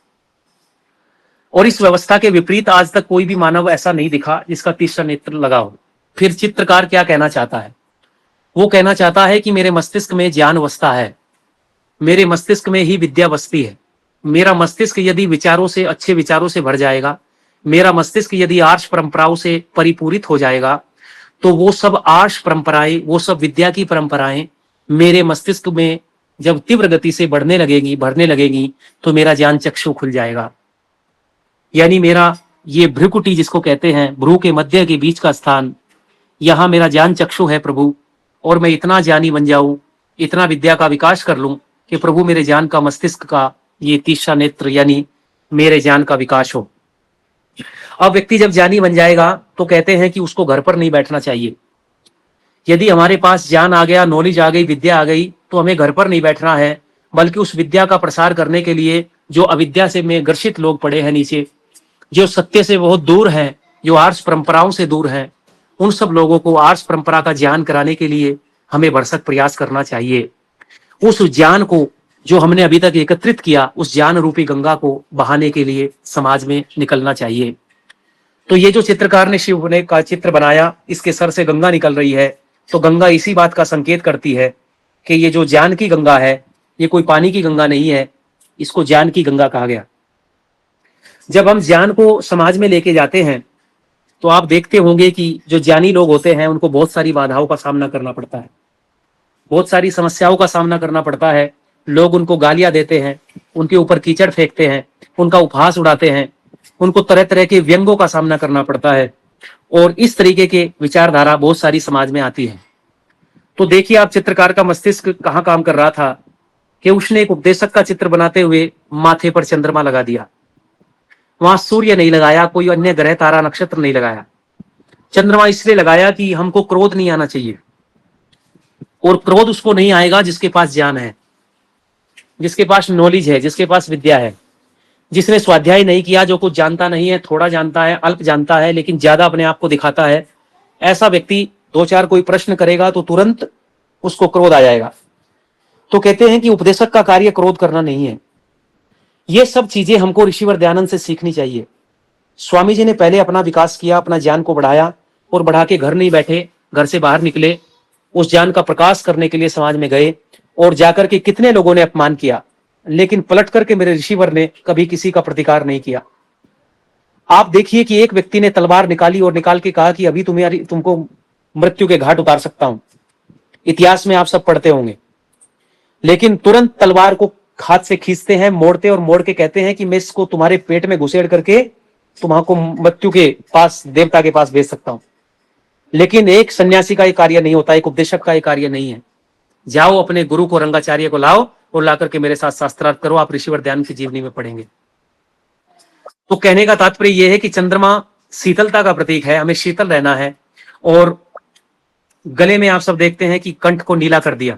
और इस व्यवस्था के विपरीत आज तक कोई भी मानव ऐसा नहीं दिखा जिसका तीसरा नेत्र लगा हो। फिर चित्रकार क्या कहना चाहता है? वो कहना चाहता है कि मेरे मस्तिष्क में ज्ञान बसता है, मेरे मस्तिष्क में ही विद्या बसती है। मेरा मस्तिष्क यदि विचारों से, अच्छे विचारों से भर जाएगा, मेरा मस्तिष्क यदि आर्ष परंपराओं से परिपूरित हो जाएगा, तो वो सब आर्ष परंपराएं, वो सब विद्या की परंपराएं मेरे मस्तिष्क में जब तीव्र गति से बढ़ने लगेगी, तो मेरा ज्ञान चक्षु खुल जाएगा। यानी मेरा ये भ्रुकुटी जिसको कहते हैं, भ्रू के मध्य के बीच का स्थान, यहां मेरा ज्ञान चक्षु है प्रभु, और मैं इतना ज्ञानी बन जाऊं, इतना विद्या का विकास कर लूं कि प्रभु मेरे ज्ञान का, मस्तिष्क का ये तीसरा नेत्र यानी मेरे ज्ञान का विकास हो। अब व्यक्ति जब ज्ञानी बन जाएगा तो कहते हैं कि उसको घर पर नहीं बैठना चाहिए। यदि हमारे पास ज्ञान आ गया, नॉलेज आ गई, विद्या आ गई, तो हमें घर पर नहीं बैठना है, बल्कि उस विद्या का प्रसार करने के लिए जो अविद्या से में ग्रसित लोग पड़े हैं नीचे, जो सत्य से बहुत दूर हैं, जो आर्ष परंपराओं से दूर हैं, उन सब लोगों को आर्ष परंपरा का ज्ञान कराने के लिए हमें भरसक प्रयास करना चाहिए। उस ज्ञान को जो हमने अभी तक एकत्रित किया, उस ज्ञान रूपी गंगा को बहाने के लिए समाज में निकलना चाहिए। तो ये जो चित्रकार ने शिव ने का चित्र बनाया, इसके सर से गंगा निकल रही है, तो गंगा इसी बात का संकेत करती है कि ये जो ज्ञान की गंगा है, ये कोई पानी की गंगा नहीं है, इसको ज्ञान की गंगा कहा गया। जब हम ज्ञान को समाज में लेके जाते हैं तो आप देखते होंगे कि जो ज्ञानी लोग होते हैं उनको बहुत सारी बाधाओं का सामना करना पड़ता है, बहुत सारी समस्याओं का सामना करना पड़ता है। लोग उनको गालियां देते हैं, उनके ऊपर कीचड़ फेंकते हैं, उनका उपहास उड़ाते हैं, उनको तरह तरह के व्यंग्यों का सामना करना पड़ता है, और इस तरीके के विचारधारा बहुत सारी समाज में आती है। तो देखिए आप चित्रकार का मस्तिष्क कहाँ काम कर रहा था कि उसने एक उपदेशक का चित्र बनाते हुए माथे पर चंद्रमा लगा दिया, वहां सूर्य नहीं लगाया, कोई अन्य ग्रह तारा नक्षत्र नहीं लगाया। चंद्रमा इसलिए लगाया कि हमको क्रोध नहीं आना चाहिए, और क्रोध उसको नहीं आएगा जिसके पास ज्ञान है, जिसके पास नॉलेज है, जिसके पास विद्या है। जिसने स्वाध्याय नहीं किया, जो कुछ जानता नहीं है, थोड़ा जानता है, अल्प जानता है, लेकिन ज्यादा अपने आप को दिखाता है, ऐसा व्यक्ति 2-4 कोई प्रश्न करेगा तो तुरंत उसको क्रोध आ जाएगा। तो कहते हैं कि उपदेशक का कार्य क्रोध करना नहीं है। ये सब चीजें हमको ऋषिवर दयानंद से सीखनी चाहिए। स्वामी जी ने पहले अपना विकास किया, अपना ज्ञान को बढ़ाया, और बढ़ा के घर नहीं बैठे, घर से बाहर निकले, उस ज्ञान का प्रकाश करने के लिए समाज में गए, और जाकर के कितने लोगों ने अपमान किया, लेकिन पलट करके मेरे ऋषिवर ने कभी किसी का प्रतिकार नहीं किया। आप देखिए कि एक व्यक्ति ने तलवार निकाली और निकाल के कहा कि अभी तुमको मृत्यु के घाट उतार सकता हूं। इतिहास में आप सब पढ़ते होंगे, लेकिन तुरंत तलवार को हाथ से खींचते हैं, मोड़ते, और मोड़ के कहते हैं कि मैं इसको तुम्हारे पेट में घुसेड़ करके तुम्हारे मृत्यु के पास, देवता के पास भेज सकता हूं। लेकिन एक सन्यासी का ये कार्य नहीं होता, एक उपदेशक का ये कार्य नहीं है। जाओ अपने गुरु को, रंगाचार्य को लाओ, और लाकर के मेरे साथ शास्त्रार्थ करो, आप ऋषिवर दयानंद की जीवनी में पढ़ेंगे। तो कहने का तात्पर्य यह है कि चंद्रमा शीतलता का प्रतीक है, हमें शीतल रहना है। और गले में आप सब देखते हैं कि कंठ को नीला कर दिया,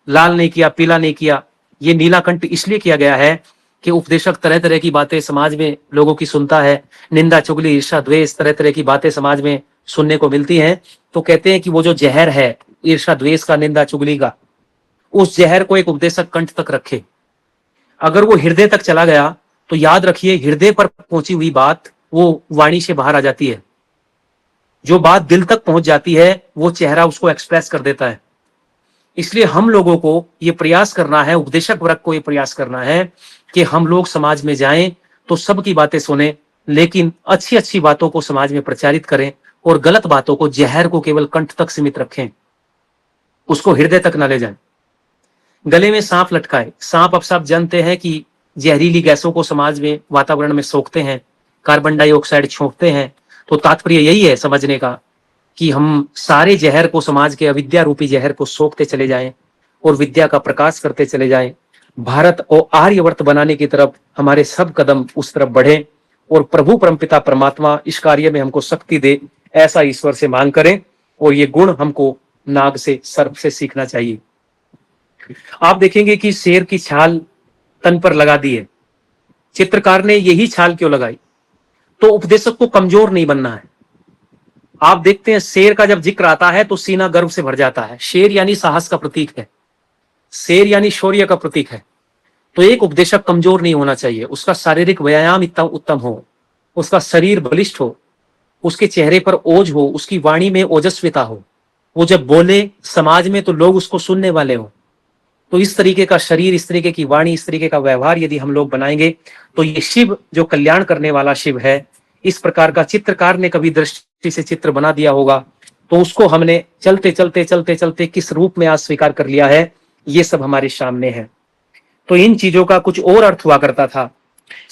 लाल नहीं किया, पीला नहीं किया। ये नीला कंठ इसलिए किया गया है कि उपदेशक तरह तरह की बातें समाज में लोगों की सुनता है, निंदा, चुगली, ईर्ष्या, द्वेष, तरह तरह की बातें समाज में सुनने को मिलती हैं। तो कहते हैं कि वो जो जहर है ईर्ष्या, द्वेष का, निंदा, चुगली का, उस जहर को एक उपदेशक कंठ तक रखे। अगर वो हृदय तक चला गया तो याद रखिए, हृदय पर पहुंची हुई बात वो वाणी से बाहर आ जाती है। जो बात दिल तक पहुंच जाती है वो चेहरा उसको एक्सप्रेस कर देता है। इसलिए हम लोगों को ये प्रयास करना है, उपदेशक वर्ग को ये प्रयास करना है कि हम लोग समाज में जाएं तो सबकी बातें सुने, लेकिन अच्छी अच्छी बातों को समाज में प्रचारित करें और गलत बातों को, जहर को केवल कंठ तक सीमित रखें, उसको हृदय तक ना ले जाएं। गले में सांप लटकाए, सांप अब सब जानते हैं कि जहरीली गैसों को समाज में, वातावरण में सोखते हैं, कार्बन डाइऑक्साइड छोड़ते हैं। तो तात्पर्य यही है समझने का कि हम सारे जहर को, समाज के अविद्या रूपी जहर को सोखते चले जाएं और विद्या का प्रकाश करते चले जाएं। भारत और आर्यवर्त बनाने की तरफ हमारे सब कदम उस तरफ बढ़े और प्रभु परमपिता परमात्मा इस कार्य में हमको शक्ति दे, ऐसा ईश्वर से मांग करें। और ये गुण हमको नाग से, सर्प से सीखना चाहिए। आप देखेंगे कि शेर की छाल तन पर लगा दी है। चित्रकार ने यही छाल क्यों लगाई? तो उपदेशक को कमजोर नहीं बनना है। आप देखते हैं शेर का जब जिक्र आता है तो सीना गर्व से भर जाता है। शेर यानी साहस का प्रतीक है, शेर यानी शौर्य का प्रतीक है। तो एक उपदेशक कमजोर नहीं होना चाहिए, उसका शारीरिक व्यायाम इतना उत्तम हो, उसका शरीर बलिष्ठ हो, उसके चेहरे पर ओज हो, उसकी वाणी में ओजस्विता हो, वो जब बोले समाज में तो लोग उसको सुनने वाले हो। तो इस तरीके का शरीर, इस तरीके की वाणी, इस तरीके का व्यवहार यदि हम लोग बनाएंगे तो ये शिव जो कल्याण करने वाला शिव है, इस प्रकार का चित्रकार ने कभी दृष्टि से चित्र बना दिया होगा तो उसको हमने चलते चलते चलते चलते किस रूप में आज स्वीकार कर लिया है, ये सब हमारे सामने है। तो इन चीजों का कुछ और अर्थ हुआ करता था,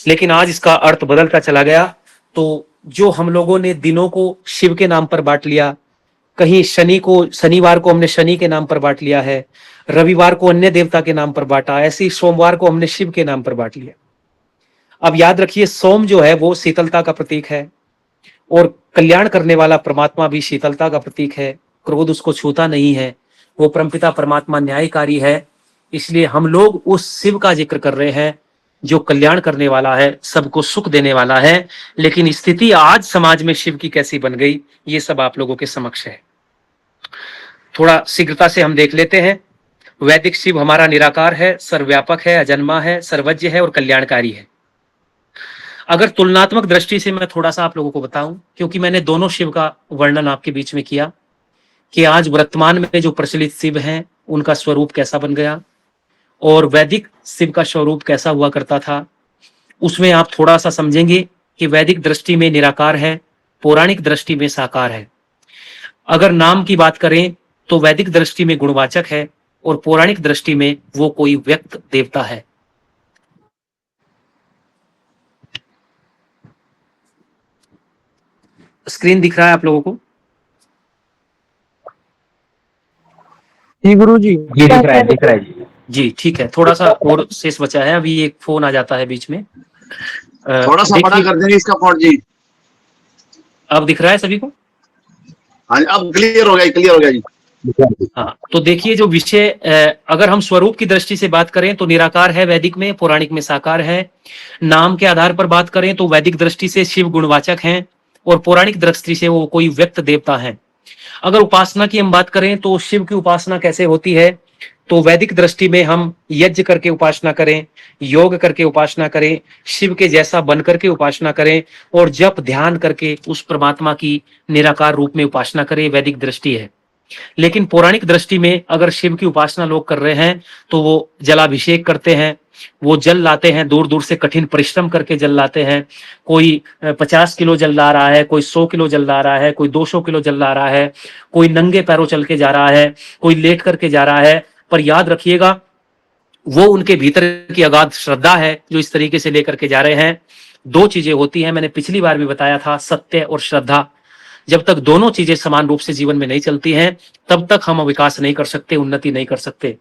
लेकिन आज इसका अर्थ बदलता चला गया। तो जो हम लोगों ने दिनों को शिव के नाम पर बांट लिया, कहीं शनिवार को हमने शनि के नाम पर बांट लिया है, रविवार को अन्य देवता के नाम पर बांटा, ऐसे ही सोमवार को हमने शिव के नाम पर बांट लिया। अब याद रखिए, सोम जो है वो शीतलता का प्रतीक है और कल्याण करने वाला परमात्मा भी शीतलता का प्रतीक है। क्रोध उसको छूता नहीं है, वो परमपिता परमात्मा न्यायकारी है। इसलिए हम लोग उस शिव का जिक्र कर रहे हैं जो कल्याण करने वाला है, सबको सुख देने वाला है। लेकिन स्थिति आज समाज में शिव की कैसी बन गई, ये सब आप लोगों के समक्ष है। थोड़ा शीघ्रता से हम देख लेते हैं। वैदिक शिव हमारा निराकार है, सर्वव्यापक है, अजन्मा है, सर्वज्ञ है और कल्याणकारी है। अगर तुलनात्मक दृष्टि से मैं थोड़ा सा आप लोगों को बताऊं, क्योंकि मैंने दोनों शिव का वर्णन आपके बीच में किया कि आज वर्तमान में जो प्रचलित शिव हैं उनका स्वरूप कैसा बन गया और वैदिक शिव का स्वरूप कैसा हुआ करता था, उसमें आप थोड़ा सा समझेंगे कि वैदिक दृष्टि में निराकार है, पौराणिक दृष्टि में साकार है। अगर नाम की बात करें तो वैदिक दृष्टि में गुणवाचक है और पौराणिक दृष्टि में वो कोई व्यक्त देवता है। स्क्रीन दिख रहा है आप लोगों को? जी गुरु जी, ये दिख रहा है, दिख रहा है जी, ठीक है। थोड़ा सा और शेष बचा है, अभी एक फोन आ जाता है बीच में। थोड़ा सा बड़ा कर देंगे इसका फॉन्ट जी। अब दिख रहा है सभी को? हाँ, अब क्लियर हो गया, क्लियर हो गया जी। हाँ, तो देखिए जो विषय, अगर हम स्वरूप की दृष्टि से बात करें तो निराकार है वैदिक में, पौराणिक में साकार है। नाम के आधार पर बात करें तो वैदिक दृष्टि से शिव गुणवाचक हैं और पौराणिक दृष्टि से वो कोई व्यक्त देवता है। अगर उपासना की हम बात करें तो शिव की उपासना कैसे होती है, तो वैदिक दृष्टि में हम यज्ञ करके उपासना करें, योग करके उपासना करें, शिव के जैसा बन करके उपासना करें और जप ध्यान करके उस परमात्मा की निराकार रूप में उपासना करें, वैदिक दृष्टि है। लेकिन पौराणिक दृष्टि में अगर शिव की उपासना लोग कर रहे हैं तो वो जलाभिषेक करते हैं, वो जल लाते हैं, दूर दूर से कठिन परिश्रम करके जल लाते हैं। कोई 50 किलो जल ला रहा है, कोई 100 किलो जल ला रहा है, कोई 200 किलो जल ला रहा है, कोई नंगे पैरों चल के जा रहा है, कोई लेट करके जा रहा है। पर याद रखिएगा, वो उनके भीतर की अगाध श्रद्धा है जो इस तरीके से लेकर के जा रहे हैं। दो चीजें होती हैं, मैंने पिछली बार भी बताया था, सत्य और श्रद्धा। जब तक दोनों चीजें समान रूप से जीवन में नहीं चलती हैं तब तक हम विकास नहीं कर सकते, उन्नति नहीं कर सकते।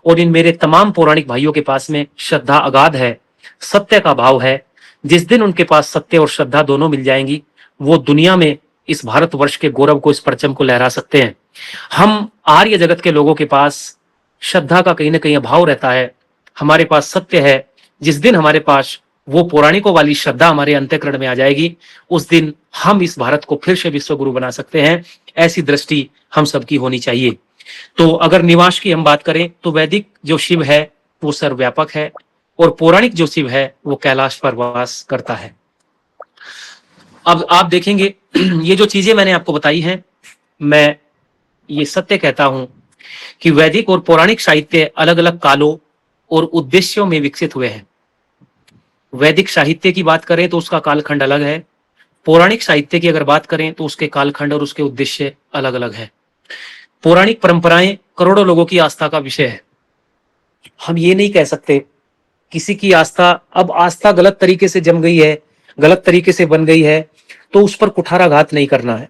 और इन मेरे तमाम पौराणिक भाइयों के पास में श्रद्धा अगाध है, सत्य का भाव है। जिस दिन उनके पास सत्य और श्रद्धा दोनों मिल जाएंगी, वो दुनिया में इस भारतवर्ष के गौरव को, इस परचम को लहरा सकते हैं। हम आर्य जगत के लोगों के पास श्रद्धा का कहीं ना कहीं अभाव रहता है, हमारे पास सत्य है। जिस दिन हमारे पास वो पौराणिकों वाली श्रद्धा हमारे अंतःकरण में आ जाएगी, उस दिन हम इस भारत को फिर से विश्व गुरु बना सकते हैं। ऐसी दृष्टि हम सबकी होनी चाहिए। तो अगर निवास की हम बात करें तो वैदिक जो शिव है वो सर्वव्यापक है और पौराणिक जो शिव है वो कैलाश पर वास करता है। अब आप देखेंगे ये जो चीजें मैंने आपको बताई हैं, मैं ये सत्य कहता हूं कि वैदिक और पौराणिक साहित्य अलग अलग कालों और उद्देश्यों में विकसित हुए हैं। वैदिक साहित्य की बात करें तो उसका कालखंड अलग है, पौराणिक साहित्य की अगर बात करें तो उसके कालखंड और उसके उद्देश्य अलग अलग है। पौराणिक परंपराएं करोड़ों लोगों की आस्था का विषय है। हम ये नहीं कह सकते किसी की आस्था, अब आस्था गलत तरीके से जम गई है, गलत तरीके से बन गई है, तो उस पर कुठाराघात नहीं करना है।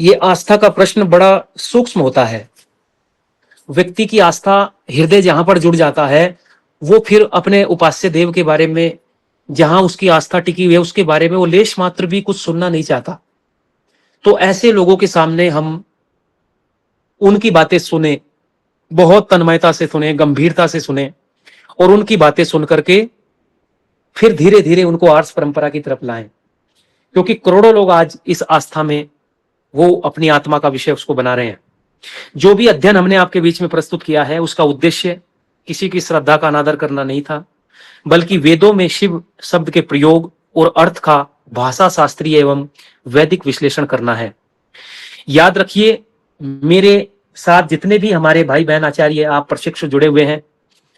ये आस्था का प्रश्न बड़ा सूक्ष्म होता है। व्यक्ति की आस्था हृदय जहां पर जुड़ जाता है, वो फिर अपने उपास्य देव के बारे में, जहां उसकी आस्था टिकी हुई है, उसके बारे में वो लेश मात्र भी कुछ सुनना नहीं चाहता। तो ऐसे लोगों के सामने हम उनकी बातें सुने, बहुत तन्मयता से सुने, गंभीरता से सुने, और उनकी बातें सुन करके फिर धीरे धीरे उनको आर्ष परंपरा की तरफ लाएं। क्योंकि करोड़ों लोग आज इस आस्था में वो अपनी आत्मा का विषय उसको बना रहे हैं। जो भी अध्ययन हमने आपके बीच में प्रस्तुत किया है, उसका उद्देश्य किसी की श्रद्धा का अनादर करना नहीं था, बल्कि वेदों में शिव शब्द के प्रयोग और अर्थ का भाषा शास्त्रीय एवं वैदिक विश्लेषण करना है। याद रखिए, मेरे साथ जितने भी हमारे भाई बहन आचार्य आप प्रशिक्षु जुड़े हुए हैं,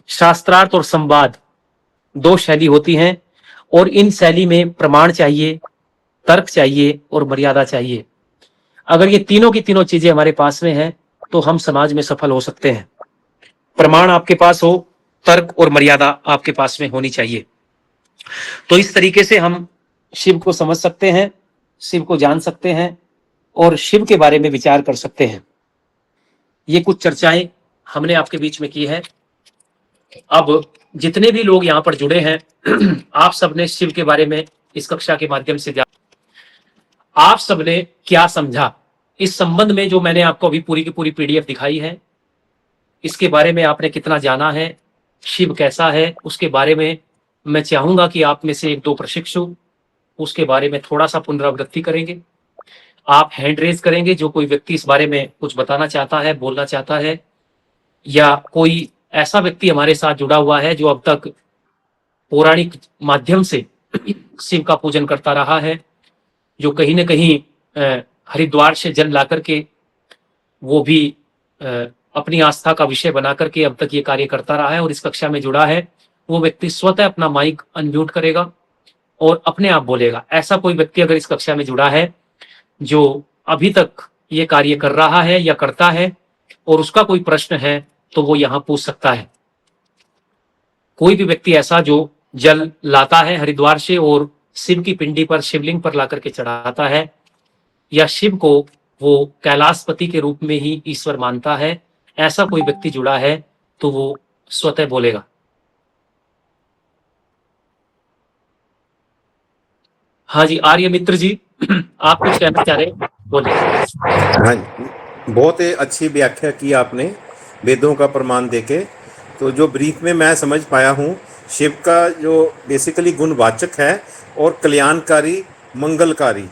शास्त्रार्थ और संवाद दो शैली होती हैं, और इन शैली में प्रमाण चाहिए, तर्क चाहिए और मर्यादा चाहिए। अगर ये तीनों की तीनों चीजें हमारे पास में हैं तो हम समाज में सफल हो सकते हैं। प्रमाण आपके पास हो, तर्क और मर्यादा आपके पास में होनी चाहिए। तो इस तरीके से हम शिव को समझ सकते हैं, शिव को जान सकते हैं और शिव के बारे में विचार कर सकते हैं। ये कुछ चर्चाएं हमने आपके बीच में की है। अब जितने भी लोग यहाँ पर जुड़े हैं, आप सबने शिव के बारे में इस कक्षा के माध्यम से आप सबने क्या समझा, इस संबंध में जो मैंने आपको अभी पूरी की पूरी पीडीएफ दिखाई है, इसके बारे में आपने कितना जाना है, शिव कैसा है, उसके बारे में मैं चाहूंगा कि आप में से एक दो प्रशिक्षु उसके बारे में थोड़ा सा पुनरावृत्ति करेंगे। आप हैंड रेज करेंगे, जो कोई व्यक्ति इस बारे में कुछ बताना चाहता है, बोलना चाहता है, या कोई ऐसा व्यक्ति हमारे साथ जुड़ा हुआ है जो अब तक पौराणिक माध्यम से शिव का पूजन करता रहा है, जो कहीं न कहीं हरिद्वार से जल ला करके वो भी अपनी आस्था का विषय बना करके अब तक ये कार्य करता रहा है और इस कक्षा में जुड़ा है, वो व्यक्ति स्वतः अपना माइक अनम्यूट करेगा और अपने आप बोलेगा। ऐसा कोई व्यक्ति अगर इस कक्षा में जुड़ा है जो अभी तक ये कार्य कर रहा है या करता है और उसका कोई प्रश्न है तो वो यहाँ पूछ सकता है। कोई भी व्यक्ति ऐसा जो जल लाता है हरिद्वार से और शिव की पिंडी पर, शिवलिंग पर ला करके चढ़ाता है, या शिव को वो कैलाशपति के रूप में ही ईश्वर मानता है, ऐसा कोई व्यक्ति जुड़ा है तो वो स्वतः बोलेगा। हाँ जी, आर्य मित्र जी, आप कुछ कहना चाह रहे हैं, बोलिए। हाँ, बहुत ही अच्छी व्याख्या की आपने वेदों का प्रमाण देके। तो जो ब्रीफ में मैं समझ पाया हूँ, शिव का जो बेसिकली गुणवाचक है और कल्याणकारी, मंगलकारी,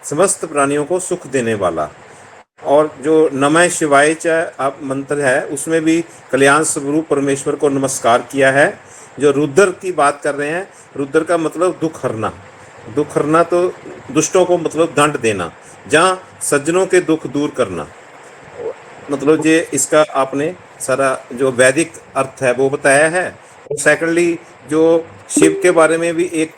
समस्त प्राणियों को सुख देने वाला। और जो नमः शिवाय च आप मंत्र है, उसमें भी कल्याण स्वरूप परमेश्वर को नमस्कार किया है। जो रुद्र की बात कर रहे हैं, रुद्र का मतलब दुख हरना। दुख हरना तो दुष्टों को मतलब दंड देना, जहाँ सज्जनों के दुख दूर करना। मतलब ये इसका आपने सारा जो वैदिक अर्थ है वो बताया है। और सेकेंडली जो शिव के बारे में भी एक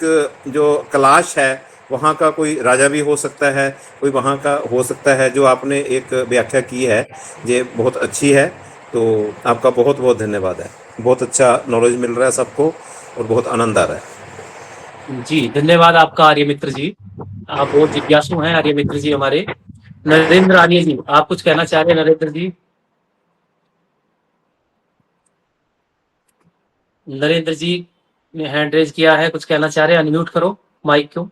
जो कैलाश है, वहाँ का कोई राजा भी हो सकता है, कोई वहाँ का हो सकता है, जो आपने एक व्याख्या की है, ये बहुत अच्छी है। तो आपका बहुत बहुत धन्यवाद है। बहुत अच्छा नॉलेज मिल रहा है सबको और बहुत आनंद आ रहा है। जी, धन्यवाद आपका आर्य मित्र जी, आप बहुत जिज्ञासु हैं आर्य मित्र जी हमारे। नरेंद्र आर्य जी, आप कुछ कहना चाह रहे हैं? नरेंद्र जी, नरेंद्र जी ने हैंड रेज किया है, कुछ कहना चाह रहे हैं? अनम्यूट करो माइक को,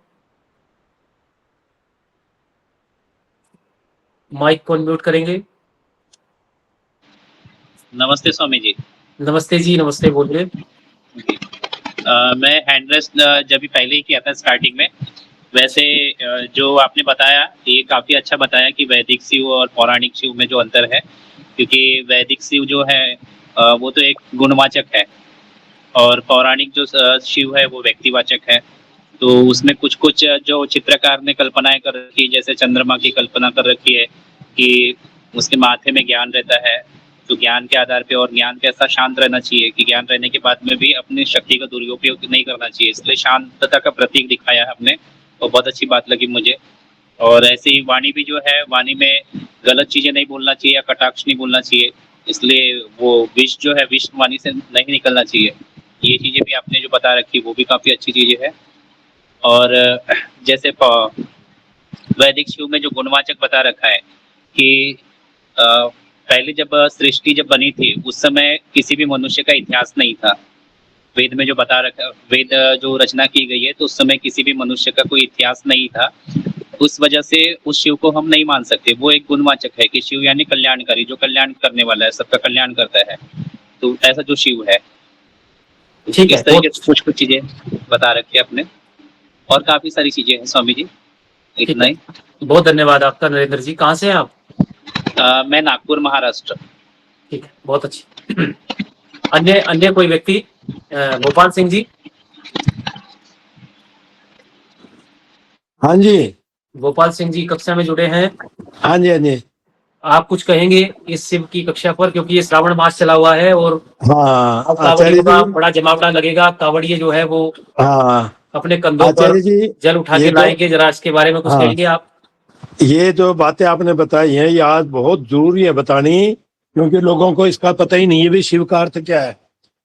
माइक को अनम्यूट करेंगे। नमस्ते स्वामी जी। नमस्ते जी, नमस्ते, बोलिए। मैं हैंडरेस जब भी पहले ही किया था स्टार्टिंग में। वैसे जो आपने बताया ये काफ़ी अच्छा बताया कि वैदिक शिव और पौराणिक शिव में जो अंतर है, क्योंकि वैदिक शिव जो है वो तो एक गुणवाचक है और पौराणिक जो शिव है वो व्यक्तिवाचक है। तो उसमें कुछ कुछ जो चित्रकार ने कल्पनाएं कर रखी, जैसे चंद्रमा की कल्पना कर रखी है कि उसके माथे में ज्ञान रहता है, तो ज्ञान के आधार पे, और ज्ञान कैसा शांत रहना चाहिए कि ज्ञान रहने के बाद में भी अपनी शक्ति का दुरुपयोग नहीं करना चाहिए, इसलिए शांतता का प्रतीक दिखाया है हमने, और बहुत अच्छी बात लगी मुझे। और ऐसे ही वाणी भी जो है, वाणी में गलत चीजें नहीं बोलना चाहिए या कटाक्ष नहीं बोलना चाहिए, इसलिए वो विष जो है, विष वाणी से नहीं निकलना चाहिए। ये चीजें भी आपने जो बता रखी वो भी काफी अच्छी चीजें है। और जैसे वैदिक शिव में जो गुणवाचक बता रखा है कि पहले जब सृष्टि जब बनी थी उस समय किसी भी मनुष्य का इतिहास नहीं था। वेद में जो बता रखा, वेद जो रचना की गई है तो उस समय किसी भी मनुष्य का कोई इतिहास नहीं था। उस वजह से उस शिव को हम नहीं मान सकते। वो एक गुणवाचक है कि शिव यानी कल्याणकारी, जो कल्याण करने वाला है, सबका कल्याण करता है। तो ऐसा जो शिव है, ठीक है, इस तरीके से कुछ कुछ चीजें बता रखी है आपने, और काफी सारी चीजें हैं स्वामी जी। इतना ही। बहुत धन्यवाद आपका नरेंद्र जी। कहाँ से हैं आप? मैं नागपुर, महाराष्ट्र। ठीक है, बहुत अच्छी। अन्य अन्य कोई व्यक्ति? गोपाल सिंह जी। हाँ जी। गोपाल सिंह जी कक्षा में जुड़े हैं। हाँ जी, हाँ जी। आप कुछ कहेंगे इस शिव की कक्षा पर, क्योंकि ये श्रावण मास चला हुआ है और हाँ आचार्य कावड़ियों का जी। बड़ा जमावड़ा लगेगा। कावड़िए जो है वो हाँ अपने कंधों पर आचार्य जी, जल उठा के ये तो लाएंगे। जरा इसके बारे में कुछ हाँ। कहेंगे आप? ये जो बातें आपने बताई हैं ये आज बहुत जरूरी है बतानी, क्योंकि लोगों को इसका पता ही नहीं है भी शिव का अर्थ क्या है।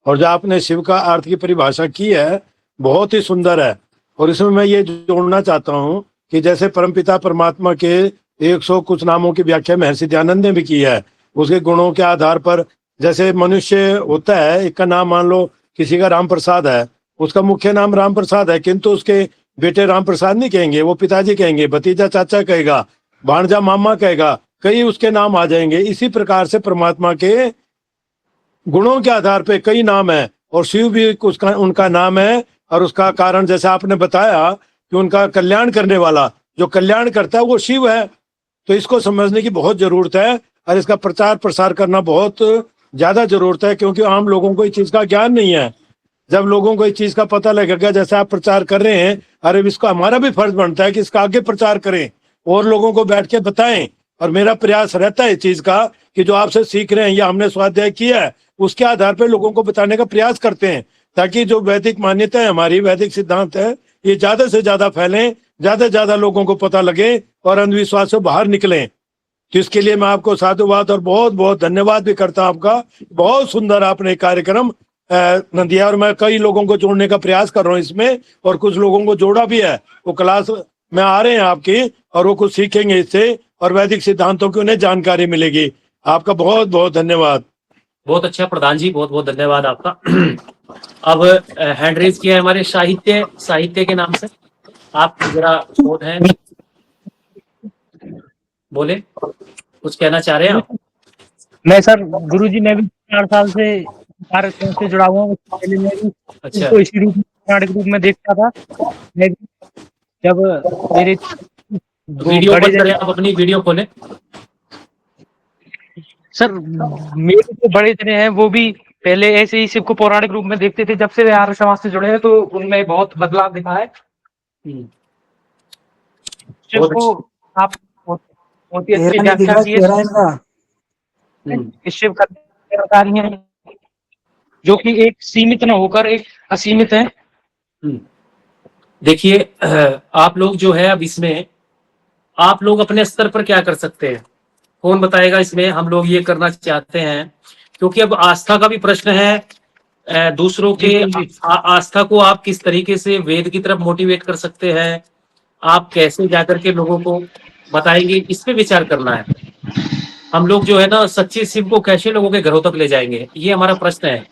और जो आपने शिव का अर्थ की परिभाषा की है बहुत ही सुंदर है। और इसमें मैं ये जोड़ना चाहता हूँ कि जैसे परमपिता परमात्मा के 100 कुछ नामों की व्याख्या महर्षि दयानंद ने भी की है, उसके गुणों के आधार पर। जैसे मनुष्य होता है, एक का नाम मान लो किसी का राम प्रसाद है, उसका मुख्य नाम राम प्रसाद है, किंतु उसके बेटे राम प्रसाद नहीं कहेंगे, वो पिताजी कहेंगे, भतीजा चाचा कहेगा, भांजा मामा कहेगा, कई उसके नाम आ जाएंगे। इसी प्रकार से परमात्मा के गुणों के आधार पे कई नाम है, और शिव भी उसका उनका नाम है। और उसका कारण जैसे आपने बताया कि उनका कल्याण करने वाला, जो कल्याण करता है वो शिव है। तो इसको समझने की बहुत जरूरत है, और इसका प्रचार प्रसार करना बहुत ज्यादा जरूरत है, क्योंकि आम लोगों को इस चीज का ज्ञान नहीं है। जब लोगों को इस चीज का पता लगेगा, जैसे आप प्रचार कर रहे हैं, अरे इसका हमारा भी फर्ज बनता है कि इसका आगे प्रचार करें और लोगों को बैठ के बताएं। और मेरा प्रयास रहता है इस चीज का कि जो आपसे सीख रहे हैं या हमने स्वाध्याय किया है उसके आधार पर लोगों को बताने का प्रयास करते हैं, ताकि जो वैदिक मान्यता है, हमारी वैदिक सिद्धांत है, ये ज्यादा से ज्यादा फैलें, ज्यादा से ज्यादा लोगों को पता लगे और अंधविश्वास से बाहर निकलें। तो इसके लिए मैं आपको साधुवाद और बहुत बहुत धन्यवाद भी करता हूं आपका। बहुत सुंदर आपने कार्यक्रम दिया, और मैं कई लोगों को जोड़ने का प्रयास कर रहा हूँ इसमें, और कुछ लोगों को जोड़ा भी है। वो क्लास में आ रहे हैं आपकी, और वो कुछ सीखेंगे इससे, और वैदिक सिद्धांतों की उन्हें जानकारी मिलेगी। आपका बहुत बहुत धन्यवाद। बहुत अच्छा प्रधान जी, बहुत बहुत धन्यवाद आपका। अब हैंड रेज किया है हमारे साहित्य के नाम से। आप जरा बोल हैं, बोले, कुछ कहना चाह रहे हैं आप? मैं सर गुरुजी, मैं भी 4 साल से कार्यक्रम से जुड़ा हुआ हूँ। पहले मैं भी अच्छा, तो इसी रूप में, नाटक रूप में देखता था। मैं भी जब मेरे वीडियो बंद करें, आप अपनी वीडियो खोलें। सर, मेरे जो बड़े जने हैं वो भी पहले ऐसे ही शिव को पौराणिक रूप में देखते थे। जब से वे आर्य समाज से जुड़े हैं तो उनमें बहुत बदलाव दिखा है। शिव को आप बहुत ही अच्छी व्याख्या की है। इस शिव का कार्य है जो कि एक सीमित न होकर एक असीमित है। देखिए, आप लोग जो है अब इसमें आप लोग अपने स्तर पर क्या कर सकते हैं, कौन बताएगा? इसमें हम लोग ये करना चाहते हैं, क्योंकि अब आस्था का भी प्रश्न है। दूसरों के आस्था को आप किस तरीके से वेद की तरफ मोटिवेट कर सकते हैं, आप कैसे जाकर के लोगों को बताएंगे, इस पे विचार करना है। हम लोग जो है ना, सच्चे शिव को कैसे लोगों के घरों तक ले जाएंगे, ये हमारा प्रश्न है।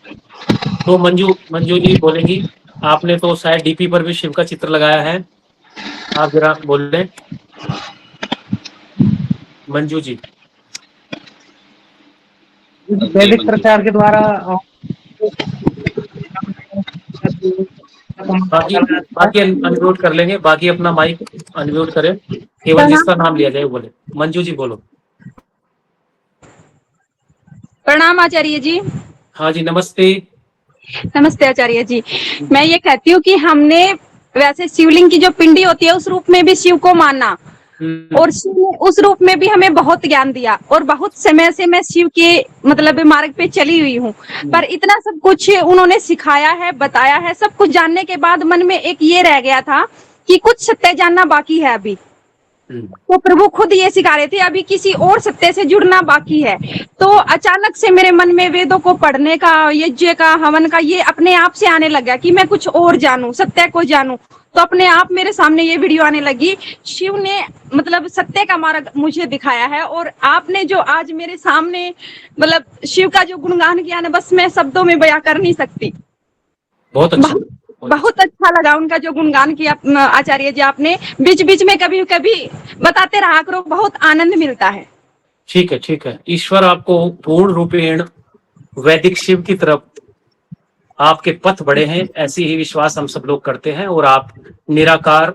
तो मंजू जी बोलेंगी। आपने तो शायद डीपी पर भी शिव का चित्र लगाया है, आप जरा बोल रहे मंजू जी। वैदिक प्रचार के द्वारा बाकी अनम्यूट कर लेंगे, बाकी अपना माइक अनम्यूट करें, केवल जिसका नाम लिया जाए वो बोले। मंजू जी बोलो। प्रणाम आचार्य जी। हाँ जी, नमस्ते। नमस्ते आचार्य जी। मैं ये कहती हूँ कि हमने वैसे शिवलिंग की जो पिंडी होती है उस रूप में भी शिव को मानना, और शिव ने उस रूप में भी हमें बहुत ज्ञान दिया, और बहुत समय से मैं शिव के मतलब मार्ग पे चली हुई हूँ। पर इतना सब कुछ उन्होंने सिखाया है, बताया है, सब कुछ जानने के बाद मन में एक ये रह गया था कि कुछ सत्य जानना बाकी है अभी। तो प्रभु खुद ये सिखा रहे थे अभी किसी और सत्य से जुड़ना बाकी है। तो अचानक से मेरे मन में वेदों को पढ़ने का, यज्ञ का, हवन का ये अपने आप से आने लगा कि मैं कुछ और जानूं, सत्य को जानूं। तो अपने आप मेरे सामने ये वीडियो आने लगी। शिव ने मतलब सत्य का मार्ग मुझे दिखाया है, और आपने जो आज मेरे सामने मतलब शिव का जो गुणगान किया ना, बस मैं शब्दों में बयां कर नहीं सकती। बहुत अच्छा, बहुत अच्छा लगा उनका जो गुणगान किया आचार्य जी आपने। बीच बीच में कभी कभी बताते रहा करो, बहुत आनंद मिलता है। ठीक है, ठीक है। ईश्वर आपको पूर्ण रूपेण वैदिक शिव की तरफ आपके पथ बढ़े हैं, ऐसी ही विश्वास हम सब लोग करते हैं। और आप निराकार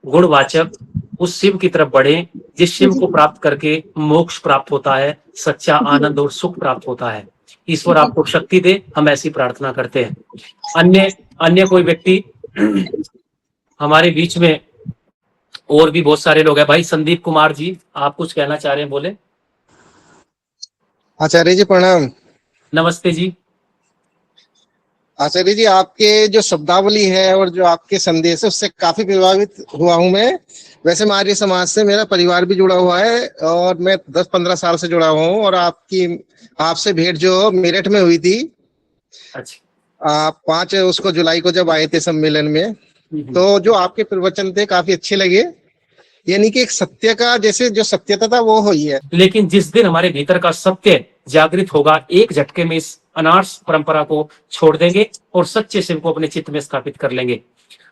गुणवाचक उस शिव की तरफ बढ़े जिस शिव को प्राप्त करके मोक्ष प्राप्त होता है, सच्चा आनंद और सुख प्राप्त होता है। ईश्वर आपको शक्ति दे, हम ऐसी प्रार्थना करते हैं। अन्य कोई व्यक्ति हमारे बीच में और भी बहुत सारे लोग हैं। भाई संदीप कुमार जी, आप कुछ कहना चाह रहे हैं, बोले। आचार्य जी प्रणाम। नमस्ते जी। आचार्य जी, आपके जो शब्दावली है और जो आपके संदेश है उससे काफी प्रभावित हुआ हूं मैं। वैसे मैं आर्य समाज से, मेरा परिवार भी जुड़ा हुआ है और मैं 10-15 साल से जुड़ा हुआ हूँ। और आपसे भेंट जो मेरठ में हुई थी, अच्छा, आप 5 जुलाई को जब आए थे सम्मेलन में, तो जो आपके प्रवचन थे काफी अच्छे लगे। यानी कि एक सत्य का जैसे जो सत्यता था वो हुई है। लेकिन जिस दिन हमारे भीतर का सत्य जागृत होगा, एक झटके में इस अनार्स परंपरा को छोड़ देंगे और सच्चे शिव को अपने चित्त में स्थापित कर लेंगे।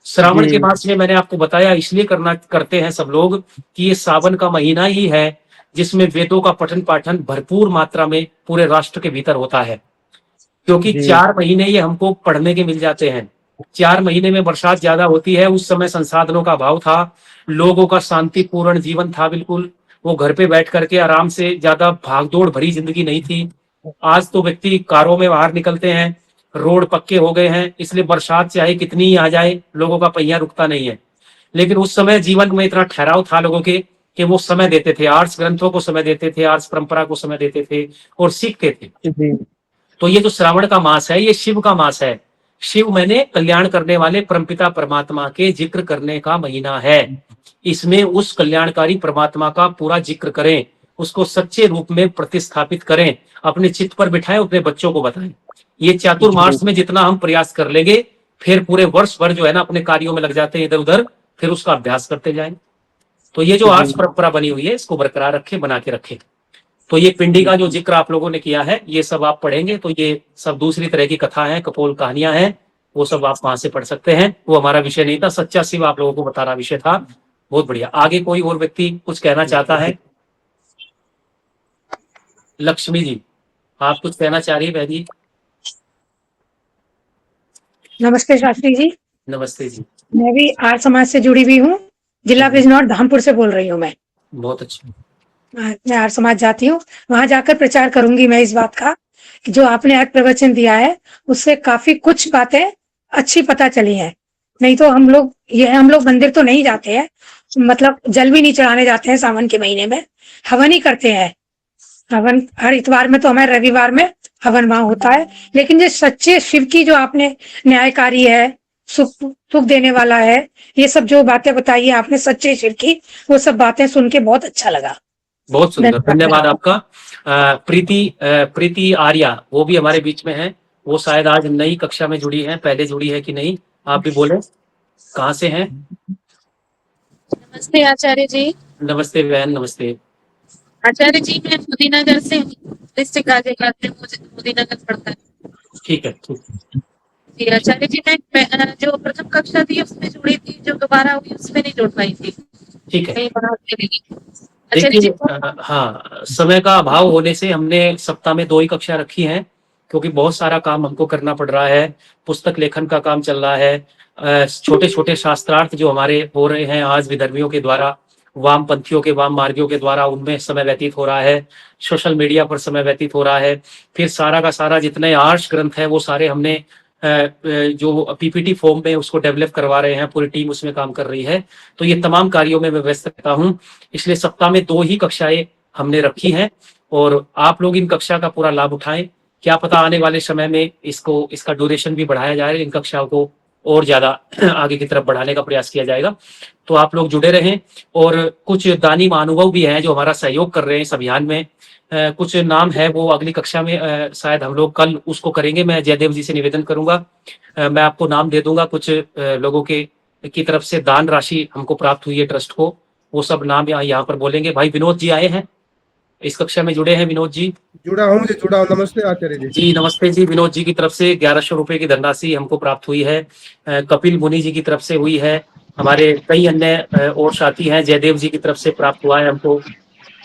श्रावण के मास में मैंने आपको बताया इसलिए करते हैं सब लोग कि ये सावन का महीना ही है जिसमें वेदों का पठन पाठन भरपूर मात्रा में पूरे राष्ट्र के भीतर होता है। क्योंकि 4 महीने ये हमको पढ़ने के मिल जाते हैं। 4 महीने में बरसात ज्यादा होती है, उस समय संसाधनों का अभाव था, लोगों का शांतिपूर्ण जीवन था, बिल्कुल वो घर पे बैठ करके आराम से, ज्यादा भागदौड़ भरी जिंदगी नहीं थी। आज तो व्यक्ति कारों में बाहर निकलते हैं, रोड पक्के हो गए हैं, इसलिए बरसात चाहे कितनी ही आ जाए लोगों का पहिया रुकता नहीं है। लेकिन उस समय जीवन में इतना ठहराव था लोगों के कि वो समय देते थे, आर्ट्स ग्रंथों को समय देते थे, आर्ट्स परंपरा को समय देते थे और सीखते थे। तो ये जो श्रावण का मास है ये शिव का मास है। शिव मैंने कल्याण करने वाले परमपिता परमात्मा के जिक्र करने का महीना है। इसमें उस कल्याणकारी परमात्मा का पूरा जिक्र करें, उसको सच्चे रूप में प्रतिस्थापित करें, अपने चित्त पर बिठाएं, अपने बच्चों को बताएं। ये चातुर्मास में जितना हम प्रयास कर लेंगे, फिर पूरे वर्ष भर जो है ना अपने कार्यों में लग जाते हैं इधर उधर, फिर उसका अभ्यास करते जाएं। तो ये जो आर्ट्स परंपरा बनी हुई है इसको बरकरार रखें, बना के रखें। तो ये पिंडी का जो जिक्र आप लोगों ने किया है ये सब आप पढ़ेंगे तो ये सब दूसरी तरह की कथा है, कपोल कहानियां हैं, वो सब आप वहां से पढ़ सकते हैं। वो हमारा विषय नहीं था, सच्चा शिव आप लोगों को बताना विषय था। बहुत बढ़िया। आगे कोई और व्यक्ति कुछ कहना चाहता है? लक्ष्मी जी, आप कुछ कहना चाह रही है? बहनी नमस्ते शास्त्री जी। नमस्ते जी। मैं भी आर्य समाज से जुड़ी हुई हूँ, जिला बिजनौर धामपुर से बोल रही हूँ मैं। बहुत अच्छा। मैं आर्य समाज जाती हूँ, वहां जाकर प्रचार करूंगी मैं इस बात का कि जो आपने आज प्रवचन दिया है उससे काफी कुछ बातें अच्छी पता चली हैं। नहीं तो हम लोग मंदिर तो नहीं जाते हैं, मतलब जल भी नहीं चढ़ाने जाते हैं सावन के महीने में, हवन ही करते हैं। हवन हर इतवार में तो हमारे रविवार में हवन वहां होता है। लेकिन जो सच्चे शिव की जो आपने न्यायकारी है, सुख देने वाला है, ये सब जो बातें बताई है आपने सच्चे शिव की, वो सब बातें सुन के बहुत अच्छा लगा। बहुत सुंदर, धन्यवाद आपका। प्रीति आर्या वो भी हमारे बीच में है, वो शायद आज नई कक्षा में जुड़ी है, पहले जुड़ी है कि नहीं, आप भी बोले कहाँ से हैं? नमस्ते आचार्य जी। नमस्ते बहन, नमस्ते आचार्य जी। मैं मोदीनगर से डिस्ट्रिक्ट गाजियाबाद में मोदीनगर पड़ता है। ठीक है, ठीक जी आचार्य जी, मैं जो प्रथम कक्षा थी उसमें जुड़ी थी, जो दोबारा हुई उसमें नहीं जुड़ पाई थी। ठीक है। आचार्य जी हाँ, समय का अभाव होने से हमने सप्ताह में 2 ही कक्षा रखी हैं, क्योंकि बहुत सारा काम हमको करना पड़ रहा है। पुस्तक लेखन का काम चल रहा है, छोटे छोटे शास्त्रार्थ जो हमारे हो रहे हैं आज विधर्मियों के द्वारा, वामपंथियों के, वाम मार्गियों के द्वारा, उनमें समय व्यतीत हो रहा है। सोशल मीडिया पर समय व्यतीत हो रहा है। फिर सारा का सारा जितने आर्ष ग्रंथ है वो सारे हमने जो पीपीटी फॉर्म में उसको डेवलप करवा रहे हैं, पूरी टीम उसमें काम कर रही है। तो ये तमाम कार्यों में मैं व्यस्त रहता हूँ, इसलिए सप्ताह में 2 ही कक्षाएं हमने रखी हैं और आप लोग इन कक्षा का पूरा लाभ उठाएं। क्या पता आने वाले समय में इसका ड्यूरेशन भी बढ़ाया जाए, इन कक्षाओं को और ज्यादा आगे की तरफ बढ़ाने का प्रयास किया जाएगा। तो आप लोग जुड़े रहें। और कुछ दानी महानुभाव भी हैं जो हमारा सहयोग कर रहे हैं इस अभियान में। कुछ नाम है वो अगली कक्षा में शायद हम लोग कल उसको करेंगे। मैं जयदेव जी से निवेदन करूंगा, मैं आपको नाम दे दूंगा। कुछ लोगों की तरफ से दान राशि हमको प्राप्त हुई है ट्रस्ट को, वो सब नाम यहाँ पर बोलेंगे। भाई विनोद जी आए हैं, इस कक्षा में जुड़े हैं। विनोद जी जुड़ा हूँ जी, जुड़ा हूँ। नमस्ते आचार्य जी। जी नमस्ते जी। विनोद जी की तरफ से 1100 रुपए की धनराशि हमको प्राप्त हुई है। कपिल मुनि जी की तरफ से हुई है। हमारे कई अन्य और साथी हैं, जयदेव जी की तरफ से प्राप्त हुआ है हमको,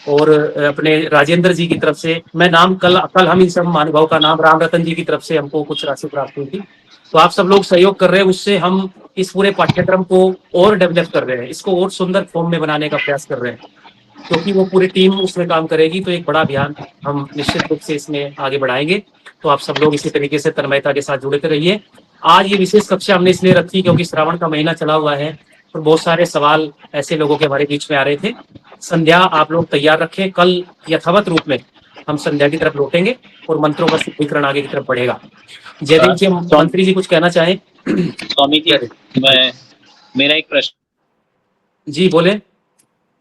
और अपने राजेंद्र जी की तरफ से। मैं नाम कल हम इन सब महानुभाव का नाम, राम रतन जी की तरफ से हमको कुछ राशि प्राप्त हुई थी। तो आप सब लोग सहयोग कर रहे हैं, उससे हम इस पूरे पाठ्यक्रम को और डेवलप कर रहे हैं, इसको और सुंदर फॉर्म में बनाने का प्रयास कर रहे हैं, क्योंकि वो पूरी टीम उसमें काम करेगी। तो एक बड़ा अभियान हम निश्चित रूप से इसमें आगे बढ़ाएंगे। तो आप सब लोग इसी तरीके से तन्मयता के साथ जुड़ते रहिए। आज ये विशेष कक्षा हमने इसलिए रखी क्योंकि श्रावण का महीना चला हुआ है और बहुत सारे सवाल ऐसे लोगों के हमारे बीच में आ रहे थे। संध्या आप लोग तैयार रखें, कल यथावत रूप में हम संध्या की तरफ लौटेंगे और मंत्रों का शुद्धिकरण आगे की तरफ बढ़ेगा। जयदेव जी, मंत्री जी कुछ कहना चाहें? स्वामी जी, मेरा एक प्रश्न। जी बोले,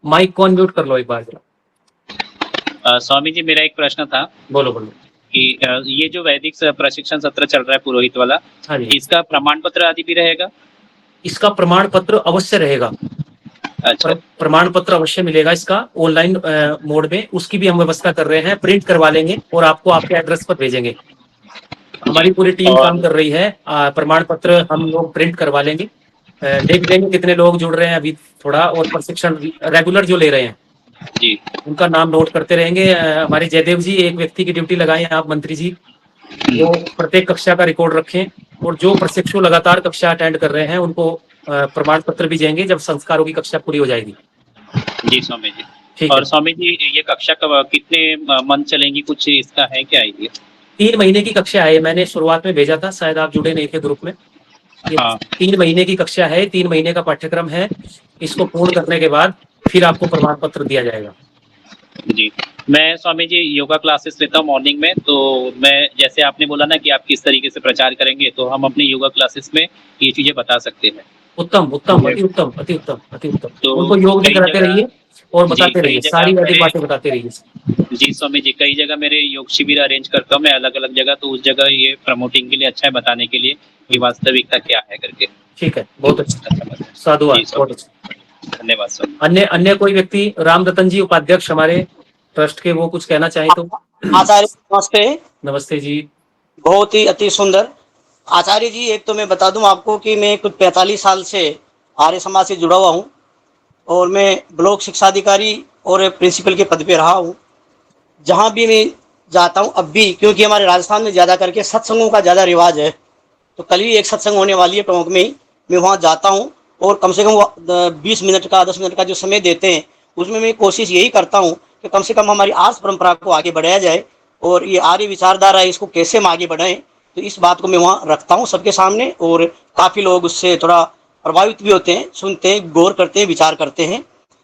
माइक को अनम्यूट कर लो एक बार जरा। स्वामी जी, मेरा एक प्रश्न था। बोलो बोलो। कि ये जो वैदिक प्रशिक्षण सत्र चल रहा है पुरोहित वाला, हाँ जी, इसका प्रमाण पत्र आदि भी रहेगा? इसका प्रमाण पत्र अवश्य रहेगा। अच्छा, प्रमाण पत्र अवश्य मिलेगा इसका ऑनलाइन मोड में। उसकी भी हम व्यवस्था कर रहे हैं, प्रिंट करवा लेंगे और आपको आपके एड्रेस पर भेजेंगे। हमारी पूरी टीम काम कर रही है। प्रमाण पत्र हम लोग प्रिंट करवा लेंगे। देख लेंगे कितने लोग जुड़ रहे हैं अभी थोड़ा, और प्रशिक्षण रेगुलर जो ले रहे हैं जी, उनका नाम नोट करते रहेंगे। हमारे जयदेव जी एक व्यक्ति की ड्यूटी लगाए हैं आप मंत्री जी, वो प्रत्येक कक्षा का रिकॉर्ड रखें, और जो प्रशिक्षु लगातार कक्षा अटेंड कर रहे हैं उनको प्रमाण पत्र भी देंगे जब संस्कारों की कक्षा पूरी हो जाएगी। जी स्वामी जी। ठीक और है। स्वामी जी, ये कक्षा कब कितने मंथ चलेंगी, कुछ इसका है क्या आइडिया? 3 महीने की कक्षा है, मैंने शुरुआत में भेजा था, शायद आप जुड़े नहीं थे ग्रुप में। ये 3 महीने की कक्षा है, 3 महीने का पाठ्यक्रम है। इसको पूर्ण करने के बाद फिर आपको प्रमाण पत्र दिया जाएगा। जी, मैं स्वामी जी योगा क्लासेस लेता हूँ मॉर्निंग में, तो मैं जैसे आपने बोला ना कि आप किस तरीके से प्रचार करेंगे, तो हम अपने योगा क्लासेस में ये चीजें बता सकते हैं। उत्तम उत्तम, अति उत्तम, अति उत्तम, अति उत्तम। तो उनको योग भी कई कराते जगह- रहिए और बताते कई रहिए, जगह सारी वैदिक मेरे- बातें बताते रहिए। जी स्वामी जी, कई जगह मेरे योग शिविर अरेंज करता हूँ मैं अलग अलग जगह, तो उस जगह ये प्रमोटिंग के लिए अच्छा है, बताने के लिए कि वास्तविकता क्या है करके। ठीक है, बहुत अच्छा, साधुवाद, बहुत अच्छा। धन्यवाद स्वामी। अन्य कोई व्यक्ति? राम रतन जी उपाध्यक्ष हमारे ट्रस्ट के, वो कुछ कहना चाहे तो? आचार्य नमस्ते। नमस्ते जी। बहुत ही अति सुंदर। आचार्य जी, एक तो मैं बता दूं आपको कि मैं कुछ 45 साल से आर्य समाज से जुड़ा हुआ हूं और मैं ब्लॉक शिक्षा अधिकारी और प्रिंसिपल के पद पे रहा हूं। जहां भी मैं जाता हूं, अब भी, क्योंकि हमारे राजस्थान में ज़्यादा करके सत्संगों का ज़्यादा रिवाज है, तो कल भी एक सत्संग होने वाली है टोंक में ही, मैं वहाँ जाता हूँ और कम से कम 20 मिनट का 10 मिनट का जो समय देते हैं उसमें मैं कोशिश यही करता हूँ कि कम से कम हमारी आर्य परंपरा को आगे बढ़ाया जाए और ये आर्य विचारधारा है इसको कैसे हम आगे बढ़ाएं, तो इस बात को मैं वहाँ रखता हूँ सबके सामने। और काफ़ी लोग उससे थोड़ा प्रभावित भी होते हैं, सुनते हैं, गौर करते हैं, विचार करते हैं।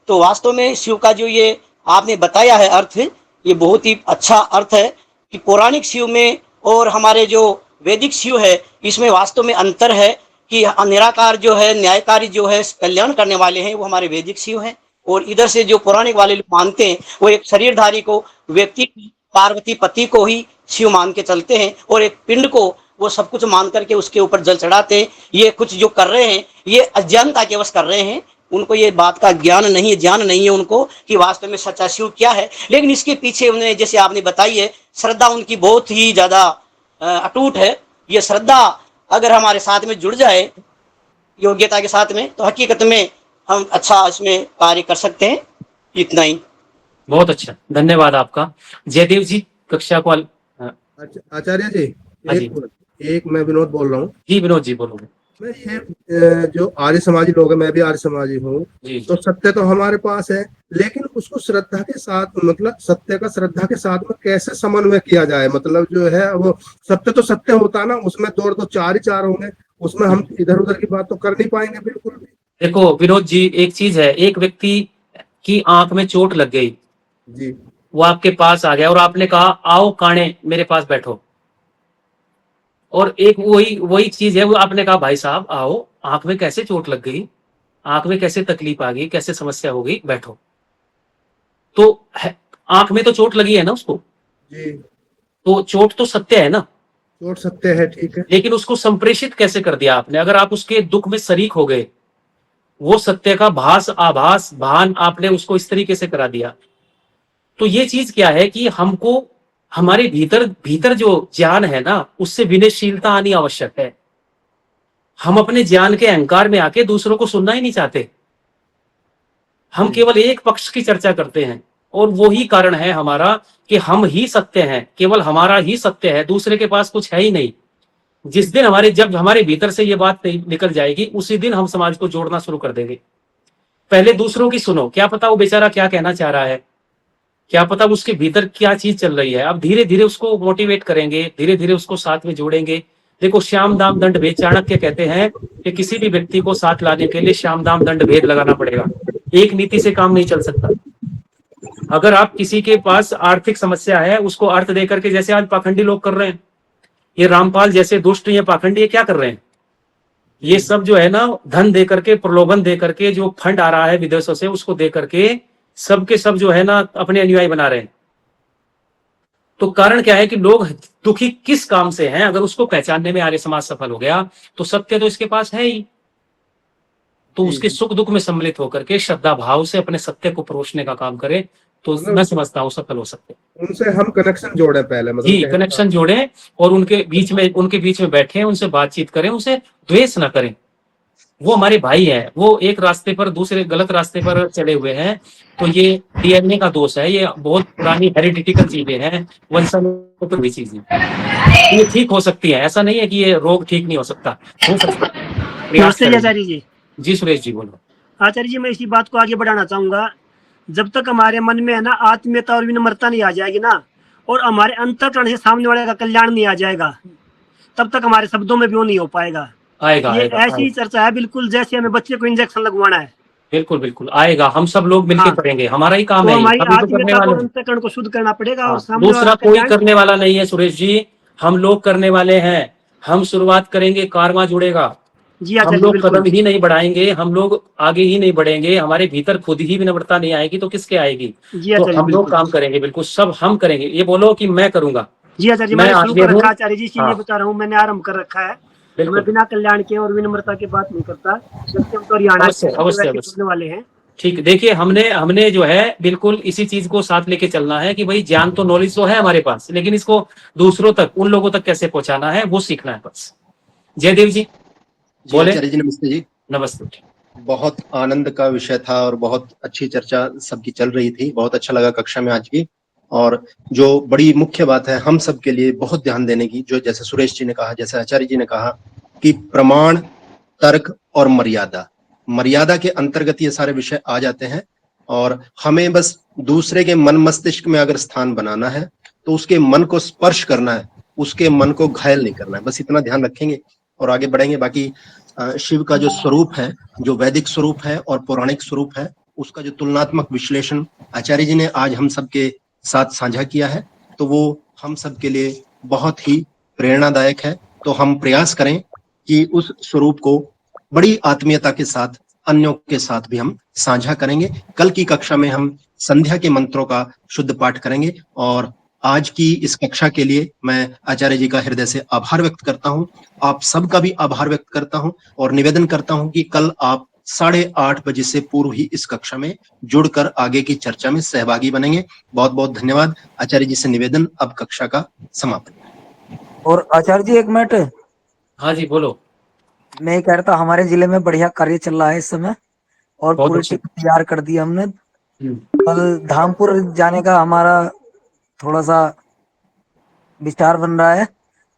तो वास्तव में शिव का जो ये आपने बताया है अर्थ, ये बहुत ही अच्छा अर्थ है कि पौराणिक शिव में और हमारे जो वैदिक शिव है इसमें वास्तव में अंतर है कि निराकार जो है, न्यायकारी जो है, कल्याण करने वाले हैं, वो हमारे वैदिक शिव हैं। और इधर से जो पौराणिक वाले लोग मानते हैं वो एक शरीरधारी को, व्यक्ति पार्वती पति को ही शिव मान के चलते हैं और एक पिंड को वो सब कुछ मान करके उसके ऊपर जल चढ़ाते हैं। ये कुछ जो कर रहे हैं ये अज्ञानता के वश कर रहे हैं, उनको ये बात का ज्ञान नहीं है उनको कि वास्तव में सच्चा शिव क्या है। लेकिन इसके पीछे उन्हें, जैसे आपने बताई है, श्रद्धा उनकी बहुत ही ज्यादा अटूट है। ये श्रद्धा अगर हमारे साथ में जुड़ जाए योग्यता के साथ में, तो हकीकत में हम अच्छा इसमें कार्य कर सकते हैं। इतना ही। बहुत अच्छा, धन्यवाद आपका। जयदेव जी कक्षा को आचार्य जी, हाँ जी। एक मैं विनोद बोल रहा हूँ। जी विनोद जी बोलोगे। मैं ये जो आर्य समाजी लोग हैं, मैं भी आर्य समाजी हूँ, तो सत्य तो हमारे पास है, लेकिन उसको श्रद्धा के साथ, मतलब सत्य का श्रद्धा के साथ में कैसे समन्वय किया जाए। मतलब जो है वो सत्य तो सत्य होता ना, उसमें दो तो चार ही चार होंगे, उसमें हम इधर उधर की बात तो कर नहीं पाएंगे बिल्कुल भी। देखो विनोद जी, एक चीज है, एक व्यक्ति की आंख में चोट लग गई जी, वो आपके पास आ गया और आपने कहा आओ काणे मेरे पास बैठो, और एक वही वही चीज है, वो आपने कहा भाई साहब आओ, आंख में कैसे चोट लग गई, आंख में कैसे तकलीफ आ गई, कैसे समस्या हो गई, बैठो। तो आंख में तो चोट लगी है ना उसको, जी, तो चोट तो सत्य है ना, चोट सत्य है, ठीक है। लेकिन उसको संप्रेषित कैसे कर दिया आपने। अगर आप उसके दुख में शरीक हो गए, वो सत्य का भास आभास भान आपने उसको इस तरीके से करा दिया, तो ये चीज क्या है कि हमको हमारे भीतर भीतर जो ज्ञान है ना, उससे विनयशीलता आनी आवश्यक है। हम अपने ज्ञान के अहंकार में आके दूसरों को सुनना ही नहीं चाहते, हम केवल एक पक्ष की चर्चा करते हैं, और वही कारण है हमारा कि हम ही सत्य हैं, केवल हमारा ही सत्य है, दूसरे के पास कुछ है ही नहीं। जिस दिन जब हमारे भीतर से ये बात निकल जाएगी, उसी दिन हम समाज को जोड़ना शुरू कर देंगे। पहले दूसरों की सुनो, क्या पता वो बेचारा क्या कहना चाह रहा है, क्या पता उसके भीतर क्या चीज चल रही है। अब धीरे धीरे उसको मोटिवेट करेंगे, धीरे धीरे उसको साथ में जोड़ेंगे। देखो श्याम दाम दंड भेद, चाणक्य कहते हैं कि किसी भी व्यक्ति को साथ लाने के लिए श्याम दाम दंड भेद लगाना पड़ेगा, एक नीति से काम नहीं चल सकता। अगर आप किसी के पास आर्थिक समस्या है, उसको अर्थ देकर के, जैसे आज पाखंडी लोग कर रहे हैं, ये रामपाल जैसे दुष्ट, ये पाखंडी ये क्या कर रहे हैं, ये सब जो है ना धन दे करके, प्रलोभन दे करके, जो फंड आ रहा है विदेशों से उसको दे करके सबके सब जो है ना अपने अनुयायी बना रहे हैं। तो कारण क्या है कि लोग दुखी किस काम से हैं, अगर उसको पहचानने में आर्य समाज सफल हो गया तो सत्य तो इसके पास है ही, तो उसके सुख दुख में सम्मिलित होकर के श्रद्धा भाव से अपने सत्य को परोसने का काम करे, तो मैं समझता हूँ सफल हो सकते हैं। उनसे हम कनेक्शन जोड़े पहले, मतलब जी कनेक्शन जोड़े, और उनके बीच में बैठे, उनसे बातचीत करें, उनसे द्वेष ना करें। वो हमारे भाई हैं, वो एक रास्ते पर दूसरे गलत रास्ते पर चले हुए हैं, तो ये डीएनए का दोष है, ये बहुत पुरानी हेरिडिटिकल चीजें हैं, वंशानुगत हुई चीजें, ये ठीक हो सकती है। ऐसा नहीं है कि ये रोग ठीक नहीं हो सकता, हो सकता है। प्रयास नमस्ते करें। आचार्य जी। जी सुरेश जी बोलो। आचार्य जी, मैं इसी बात को आगे बढ़ाना चाहूंगा, जब तक हमारे मन में है ना आत्मीयता और विनम्रता नहीं आ जाएगी ना, और हमारे अंतःकरण से सामने वाले का कल्याण नहीं आ जाएगा, तब तक हमारे शब्दों में भी वो नहीं हो पाएगा। आएगा, ये आएगा, ऐसी आएगा। चर्चा है बिल्कुल जैसे हमें बच्चे को इंजेक्शन लगवाना है। बिल्कुल बिल्कुल आएगा, हम सब लोग मिलकर हाँ। करेंगे, हमारा ही काम तो है ये, हमारी हम ही तो करने आत्मीयता वाले और हैं। अंतःकरण को शुद्ध करना पड़ेगा, और हाँ, सामने वाला दूसरा कोई कल्याण। करने वाला नहीं है सुरेश जी, हम लोग करने वाले हैं। हम शुरुआत करेंगे, कारवां जुड़ेगा। जी हम आचार्य जी लोग बिल्कुल। कदम ही नहीं बढ़ाएंगे, हम लोग आगे ही नहीं बढ़ेंगे, हमारे भीतर खुद ही विनम्रता नहीं आएगी तो किसके आएगी। जी तो आचार्य जी हम लोग बिल्कुल। काम करेंगे, बिल्कुल सब हम करेंगे। ये बोलो कि मैं करूंगा। जी आचार्य जी, मैं मैंने शुरू आगे कर हूँ। रखा है आचार्य जी, इसीलिए हाँ बता रहा हूँ, मैंने आरंभ कर रखा है। मैं बिल्कुल, बिना कल्याण के और विनम्रता की बात नहीं करता, जबकि हम तो हरियाणा अवश्य के अवश्य वैसे अवश्य। बोलने वाले हैं। ठीक, देखिए हमने जो है बिल्कुल इसी चीज को साथ लेके चलना है कि भाई ज्ञान तो नॉलेज तो है हमारे पास, लेकिन इसको दूसरों तक, उन लोगों तक कैसे पहुंचाना है वो सीखना है बस। जयदेव जी जी बोले। आचार्य जी नमस्ते जी। नमस्ते। बहुत आनंद का विषय था और बहुत अच्छी चर्चा सबकी चल रही थी, बहुत अच्छा लगा कक्षा में आज भी। और जो बड़ी मुख्य बात है हम सब के लिए बहुत ध्यान देने की, जो जैसे सुरेश जी ने कहा, जैसे आचार्य जी ने कहा कि प्रमाण, तर्क और मर्यादा, मर्यादा के अंतर्गत ये सारे विषय आ जाते हैं। और हमें बस दूसरे के मन मस्तिष्क में अगर स्थान बनाना है तो उसके मन को स्पर्श करना है, उसके मन को घायल नहीं करना है, बस इतना ध्यान रखेंगे और आगे बढ़ेंगे। बाकी शिव का जो स्वरूप है, जो वैदिक स्वरूप है और पौराणिक स्वरूप है, उसका जो तुलनात्मक विश्लेषण आचार्य जी ने आज हम सबके साथ साझा किया है, तो वो हम सबके लिए बहुत ही प्रेरणादायक है। तो हम प्रयास करें कि उस स्वरूप को बड़ी आत्मीयता के साथ अन्यों के साथ भी हम साझा करेंगे। कल की कक्षा में हम संध्या के मंत्रों का शुद्ध पाठ करेंगे, और आज की इस कक्षा के लिए मैं आचार्य जी का हृदय से आभार व्यक्त करता हूँ, आप सबका भी आभार व्यक्त करता हूँ, और निवेदन करता हूँ कि कल आप 8:30 बजे से पूर्व ही इस कक्षा में जुड़कर आगे की चर्चा में सहभागी बनेंगे। बहुत बहुत धन्यवाद। आचार्य जी से निवेदन, अब कक्षा का समापन। और आचार्य जी एक मिनट। हाँ जी बोलो। मैं कह रहा था हमारे जिले में बढ़िया कार्य चल रहा है इस समय, और पूरी टीम तैयार कर दी हमने। कल धामपुर जाने का हमारा थोड़ा सा विचार बन रहा है।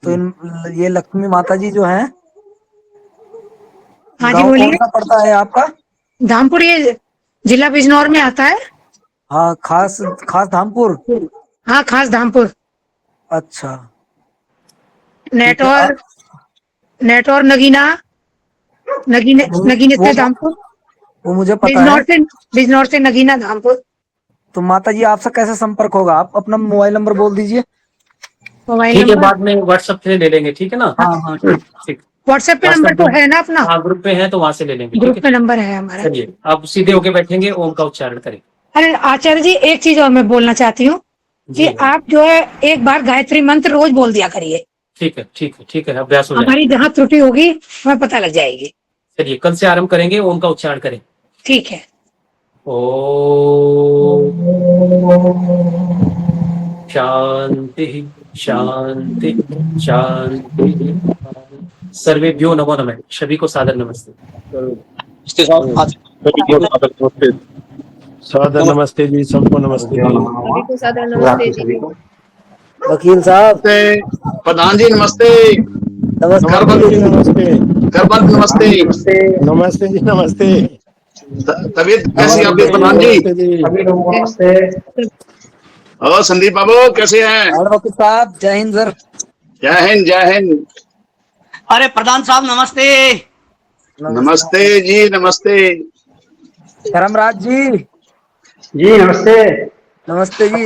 तो ये लक्ष्मी माता जी जो हैं, हाँ जी गाँव बोलिए। कौन सा पड़ता है आपका? धामपुर, ये जिला बिजनौर में आता है। हाँ, खास खास धामपुर। हाँ, खास धामपुर। अच्छा, नेटौर, नेटौर नगीना, नगीने से धामपुर। वो मुझे पता बिजनौर है। से, बिजनौर से नगीना धामपुर। तो माता जी आपसे कैसे संपर्क होगा? आप अपना मोबाइल नंबर बोल दीजिए। मोबाइल ठीक है, नंबर बाद में व्हाट्सएप से ले लेंगे, ठीक है ना? हाँ हाँ ठीक। ठीक। व्हाट्सएप पे नंबर तो है ना अपना? हाँ, ग्रुप पे है तो वहां से ले लेंगे, ग्रुप ठीक पे है? नंबर है हमारा। चलिए, आप सीधे होके बैठेंगे, ओम का उच्चारण करें। अरे आचार्य जी, एक चीज और मैं बोलना चाहती हूँ कि आप जो है एक बार गायत्री मंत्र रोज बोल दिया करिए। ठीक है, ठीक है, ठीक है, अभ्यास हो जाएगा। हमारी जहाँ त्रुटि होगी हमें पता लग जाएगी। चलिए, कल से आरंभ करेंगे, ओम का उच्चारण करें। ठीक है। ओम शांति शांति शांति। सर्वेभ्यो नमो नमः। सभी को सादर नमस्ते। सादर नमस्ते जी, सबको नमस्ते जी। वकील साहब, प्रधान जी नमस्ते। नमस्ते जी, नमस्ते। गरबत नमस्ते। नमस्ते जी, नमस्ते। तबीयत कैसी है आपकी प्रधान जी? नमस्ते। और संदीप बाबू कैसे हैं? वकील साहब, जय हिंद सर। जय हिंद, जय हिंद। अरे प्रधान साहब नमस्ते। नमस्ते जी, नमस्ते। धर्मराज जी। जी नमस्ते। नमस्ते जी।